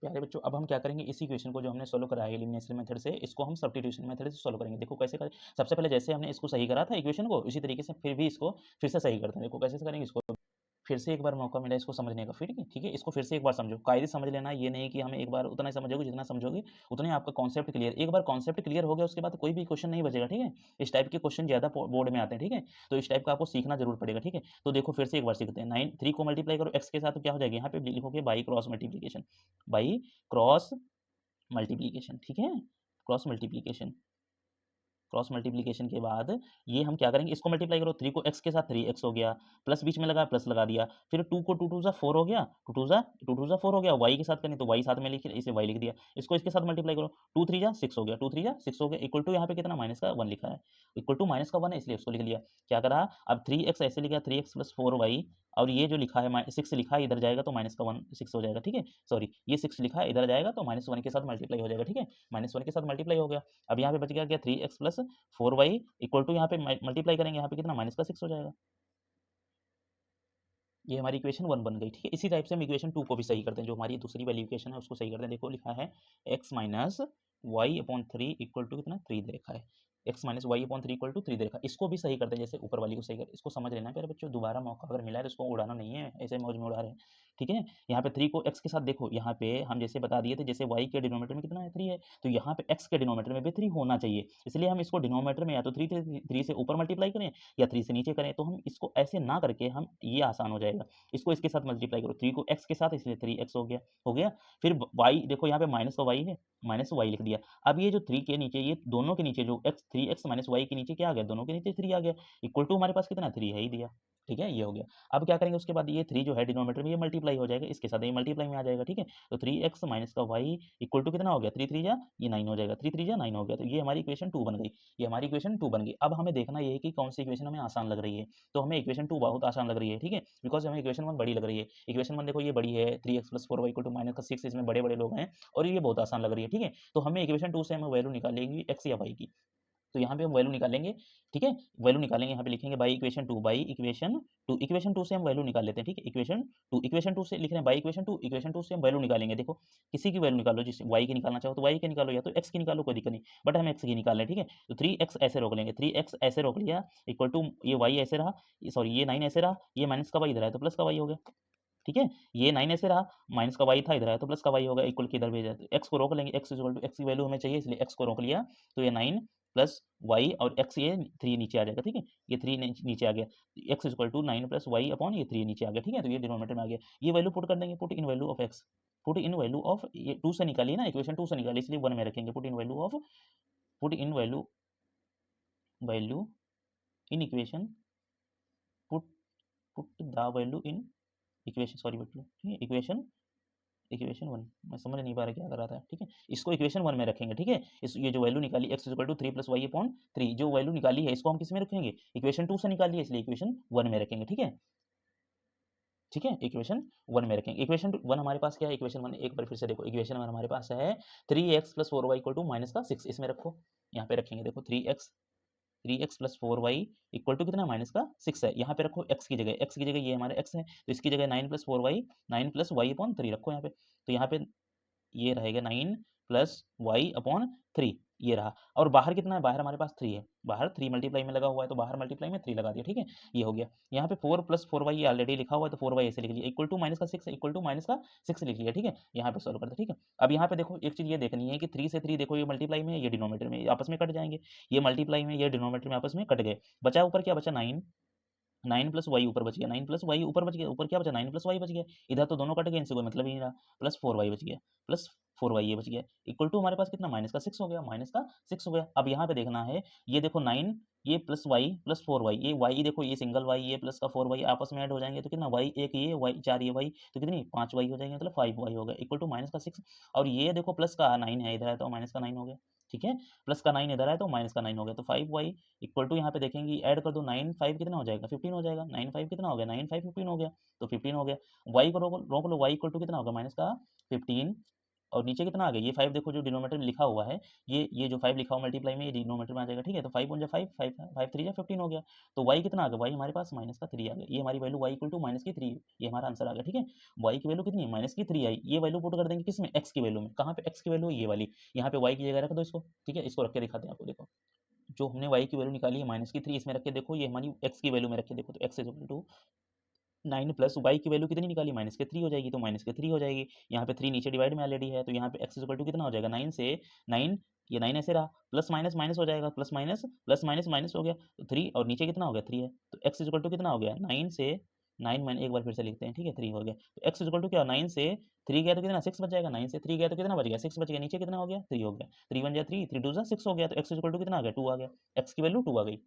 प्यारे बच्चों अब हम क्या करेंगे, इसी इक्वेशन को जो हमने सोल्व करा है एलिमिनेशन मेथड से, इसको हम सब्स्टिट्यूशन मेथड से सोल्व करेंगे। देखो कैसे करें, सबसे पहले जैसे हमने इसको सही करा था इक्वेशन को, इसी तरीके से फिर भी इसको फिर से सही करते हैं। देखो कैसे करेंगे इसको, फिर से एक बार मौका मिला इसको समझने का, फिर ठीक है, इसको फिर से एक बार समझो, कायदे समझ लेना, ये नहीं कि हमें एक बार उतना ही समझोगे, जितना समझोगे उतने आपका कॉन्सेप्ट क्लियर, एक बार कॉन्सेप्ट क्लियर हो गया उसके बाद कोई भी क्वेश्चन नहीं बचेगा, ठीक है। इस टाइप के क्वेश्चन ज्यादा बोर्ड में आते हैं, ठीक है, तो इस टाइप का आपको सीखना जरूर पड़ेगा, ठीक है। तो देखो फिर से एक बार सीखते हैं, 9 3 को मल्टीप्लाई करो x के साथ तो क्या हो जाएगा, यहाँ पे लिखोगे by cross multiplication, by cross multiplication, ठीक है, क्रॉस मल्टीप्लीकेशन, क्रॉस मल्टीप्लीकेशन के बाद ये हम क्या करेंगे, इसको मल्टीप्लाई करो, 3 को x के साथ 3x हो गया, प्लस बीच में लगा प्लस लगा दिया, फिर 2 को 2 2 जा 4 हो गया, 2 2 जा 4 हो गया, y के साथ करनी तो y साथ में लिख इसे y लिख दिया, इसको इसके साथ मल्टीप्लाई करो, 2 3 जा 6 हो गया, 2 3 जा 6 हो गया इक्वल टू, यहाँ पे कितना माइनस का 1 लिखा है, इक्वल टू माइनस का 1 है इसलिए उसको लिख लिया, क्या करा अब 3x ऐसे लिखा 3x प्लस 4y, और ये जो लिखा है 6 लिखा है इधर जाएगा तो माइनस का 1 6 हो जाएगा, ठीक है, सॉरी ये 6 लिखा है इधर जाएगा तो माइनस 1 के साथ मल्टीप्लाई हो जाएगा, ठीक है, माइनस 1 के साथ मल्टीप्लाई हो गया। अब यहाँ पे बच गया क्या 3x plus 4y equal to, यहाँ पे मल्टीप्लाई करेंगे, यहाँ पे कितना माइनस का 6 हो जाएगा, ये हमारी इक्वेशन 1 बन गई, ठीक है। इसी टाइप से हम इक्वेशन 2 को भी सही करते हैं, जो हमारी दूसरी वाली इक्वेशन है उसको सही करते हैं। देखो लिखा है x minus y upon 3 equal to कितना 3 दे रखा है, x minus y upon 3 equal to 3 दे रखा है, इसको भी सही करते हैं जैसे ऊपर वाली को सही कर, इसको समझ लेना प्यारे बच्चों, दोबारा मौका अगर मिला है तो इसको उड़ाना नहीं है, ऐसे मौज में उड़ा रहे हैं, ठीक है। यहाँ पे 3 को x के साथ देखो, यहाँ पे हम जैसे बता दिए थे जैसे y के डिनोमीटर में कितना है 3 है, तो यहाँ पे x के डिनोमीटर में भी 3 होना चाहिए, इसलिए हम इसको डिनोमीटर में या तो 3 से ऊपर मल्टीप्लाई करें या 3 से नीचे करें, तो हम इसको ऐसे ना करके हम ये आसान हो जाएगा, इसको इसके साथ मल्टीप्लाई करो, 3 को x के साथ इसलिए 3x हो गया, फिर y देखो यहाँ पे माइनस का y है, माइनस वाई लिख दिया। अब ये जो 3 के नीचे, ये दोनों के नीचे जो x 3x माइनस वाई के नीचे क्या आ गया, दोनों के नीचे 3 आ गया इक्वल टू, हमारे पास कितना 3 है ही दिया, ठीक है, ये हो गया। अब क्या करेंगे उसके बाद, ये 3 जो है डिनोमीटर में ये मल्टीप्लाई हो जाएगा, इसके साथ ये मल्टीप्लाई में आ जाएगा, ठीक है, तो 3x माइनस का y इक्वल टू कितना हो गया 3 3 जा ये 9 हो जाएगा, 3 3 जा 9 हो गया, तो ये हमारी इक्वेशन 2 बन गई, ये हमारी इक्वेशन 2 बन गई। अब हमें देखना ये है कि कौन सी इक्वेशन हमें आसान लग रही है, तो हमें इक्वेशन 2 बहुत आसान लग रही है, ठीक है, बिकॉज हमें इक्वेशन 1 बड़ी लग रही है, इक्वेशन 1 देखो ये बड़ी है 3x plus 4y equal to minus का 6, इसमें बड़े बड़े लोग हैं और ये बहुत आसान लग रही है, ठीक है, तो हमें इक्वेशन 2 से हमें वैल्यू निकालेगी x या y की, तो यहाँ पे हम वैल्यू निकालेंगे, ठीक है, वैल्यू निकालेंगे, यहाँ पे लिखेंगे by equation two, equation two से हम वैल्यू निकाल लेते हैं, ठीक है, इक्वेशन टू से लिख रहे हैं, बाई इक्वेशन टू से हम वैल्यू निकालेंगे। देखो किसी की वैल्यू निकालो, जिस वाई की निकालना चाहो तो वाई की निकालो, या तो एक्स की निकालो, कोई दिक्कत नहीं, बट हम एक्स की निकाल रहे हैं, ठीक है। तो 3x ऐसे रोक लेंगे, 3x ऐसे रोक लिया, इक्वल टू ये वाई ऐसे रहा, सॉरी ये 9 ऐसे रहा, ये माइनस का वाई इधर है तो प्लस का वाई हो गया, ठीक है, ये 9 ऐसे रहा, माइनस का वाई था इधर है तो प्लस का वाई होगा, इक्वल की इधर भेजा, तो एक्स को रोक लेंगे, एक्स इक्वल टू एक्स की वैल्यू हमें चाहिए इसलिए एक्स को रोक लिया, तो ये 9 प्लस वाई और एक्स ये 3 नीचे आ जाएगा, ठीक है, ये 3 नीचे आ गया, x equal to 9 plus y upon ये 3 नीचे आ गया, ठीक है, तो ये डिनोमिनेटर में आ गया, ये वैल्यू पुट कर देंगे, put in value of x, put in value of, ये 2 से निकालिए ना, इक्वेशन 2 से निकालिए इसलिए 1 में रखेंगे, put in value of, put in value, value in equation, put put the value in equation, sorry बेटू, ठीक है, इक्वेशन 1, मैं समझ नहीं पा रहा क्या कर रहा था, ठीक है, इसको इक्वेशन 1 में रखेंगे, ठीक है, इस ये जो वैल्यू निकाली x equal to 3 plus y upon 3 जो वैल्यू निकाली है इसको हम किस में रखेंगे, इक्वेशन 2 से निकाली है इसलिए इक्वेशन 1 में रखेंगे, ठीक है, ठीक है, इक्वेशन 1 में रखेंगे, इक्वेशन 1 हमारे पास क्या है, इक्वेशन 1 एक बार फिर से देखो, इक्वेशन 1 हमारे पास है 3x plus 4y equal to minus का 6, इसमें रखो, यहाँ पे रखेंगे, देखो 3x plus 4y equal to कितना, माइनस का 6 है, यहाँ पे रखो x की जगह ये हमारे x है, तो इसकी जगह 9 plus 4y, 9 plus y upon 3 रखो यहाँ पे, तो यहाँ पे ये रहेगा 9 प्लस वाई अपॉन 3, ये रहा, और बाहर कितना है, बाहर हमारे पास 3 है, बाहर 3 मल्टीप्लाई में लगा हुआ है तो बाहर मल्टीप्लाई में 3 लगा दिया, ठीक है, ये हो गया, यहाँ पे 4 प्लस 4y ये ऑलरेडी लिखा हुआ है तो 4y ऐसे लिख लिया, इक्वल टू माइनस का 6, इक्वल टू माइनस का 6 लिख लिया, ठीक है, यहाँ पे सॉल्व करते हैं, ठीक है। अब यहाँ पे देखो एक चीज ये देखनी है कि 3 से 3 देखो ये मल्टीप्लाई में, ये डिनोमिनेटर में, आपस में कट जाएंगे, ये मल्टीप्लाई में, ये डिनोमिनेटर में आपस में कट गए, बचा ऊपर क्या बचा, 9, 9 प्लस वाई ऊपर बच गया, 9 प्लस वाई ऊपर बच गया, ऊपर क्या बचा, 9 प्लस वाई बच गया, इधर तो दोनों कट गए, इनसे कोई मतलब ही नहीं रहा, प्लस 4y बच गया, प्लस 4y ये बच गया, इक्वल टू हमारे पास कितना, माइनस का 6 हो गया, माइनस का 6 हो गया। अब यहाँ पे देखना है, ये देखो 9 ये प्लस वाई प्लस 4y, ये y देखो ये सिंगल y, ये प्लस का 4y आपस में ऐड हो जाएंगे तो कितना, y एक ये y 4 ये y, तो कितनी 5y हो जाएंगे, मतलब 5y हो गया, इक्वल टू माइनस का 6, और ये देखो प्लस का 9 है इधर है तो माइनस का 9 हो गया, ठीक है, प्लस का 9 इधर है तो माइनस का 9 हो गया, तो 5y इक्वल टू यहाँ पे देखेंगे ऐड कर दो, 9 5 कितना हो जाएगा, 15 हो जाएगा, 9 5 कितना हो गया, 9 5 15 हो गया, तो 15 हो गया, y को रोक लो, y इक्वल टू कितना होगा, माइनस का 15, और नीचे कितना आ गया, ये 5 देखो जो डिनोमिनेटर में लिखा हुआ है, ये जो 5 लिखा हुआ मल्टीप्लाई में, ये डिनोमिनेटर में आ जाएगा, ठीक है, तो 5 1 जा 5, 5 3 जा 15 हो गया, तो y कितना आ गया, y हमारे पास माइनस का 3 आ गया, ये हमारी value y equal to minus की 3, ये हमारा आंसर आ गया, ठीक है, y की वैल्यू कितनी है, माइनस की 3 आई, ये वैल्यू पुट कर देंगे किसमें, x की वैल्यू में, कहाँ पे x की वैल्यू ये वाली, यहाँ पे y की जगह रख दो इसको, ठीक है, इसको रख के दिखाते हैं आपको, देखो जो हमने y की वैल्यू निकाली है माइनस की 3, इसमें रख के देखो, ये हमारी x की वैल्यू में रख के देखो, तो x is equal to 9 plus y की वैल्यू कितनी निकाली, माइनस के 3 हो जाएगी, तो माइनस के 3 हो जाएगी, यहाँ पे 3 नीचे डिवाइड में ऑलरेडी है, तो यहाँ पे x इक्वल टू कितना हो जाएगा, 9 से 9, ये 9 ऐसे रहा, प्लस माइनस माइनस हो जाएगा, प्लस माइनस माइनस हो गया, तो 3 और नीचे कितना हो गया, 3 है, तो x इक्वल टू कितना हो गया, 9 से 9 मैंने एक बार फिर से लिखते हैं, ठीक है, 3 हो गया, तो x इक्वल टू क्या, 9 से 3 गया तो कितना 6 बच जाएगा, 9 से 3 गया तो कितना बच गया, 6 बच गया, नीचे कितना हो गया, 3 हो गया, 3 1 जा 3, 3 2 जा 6 हो गया, तो x इक्वल टू कितना आ गया, 2 आ गया, x की वैल्यू 2 आ गई।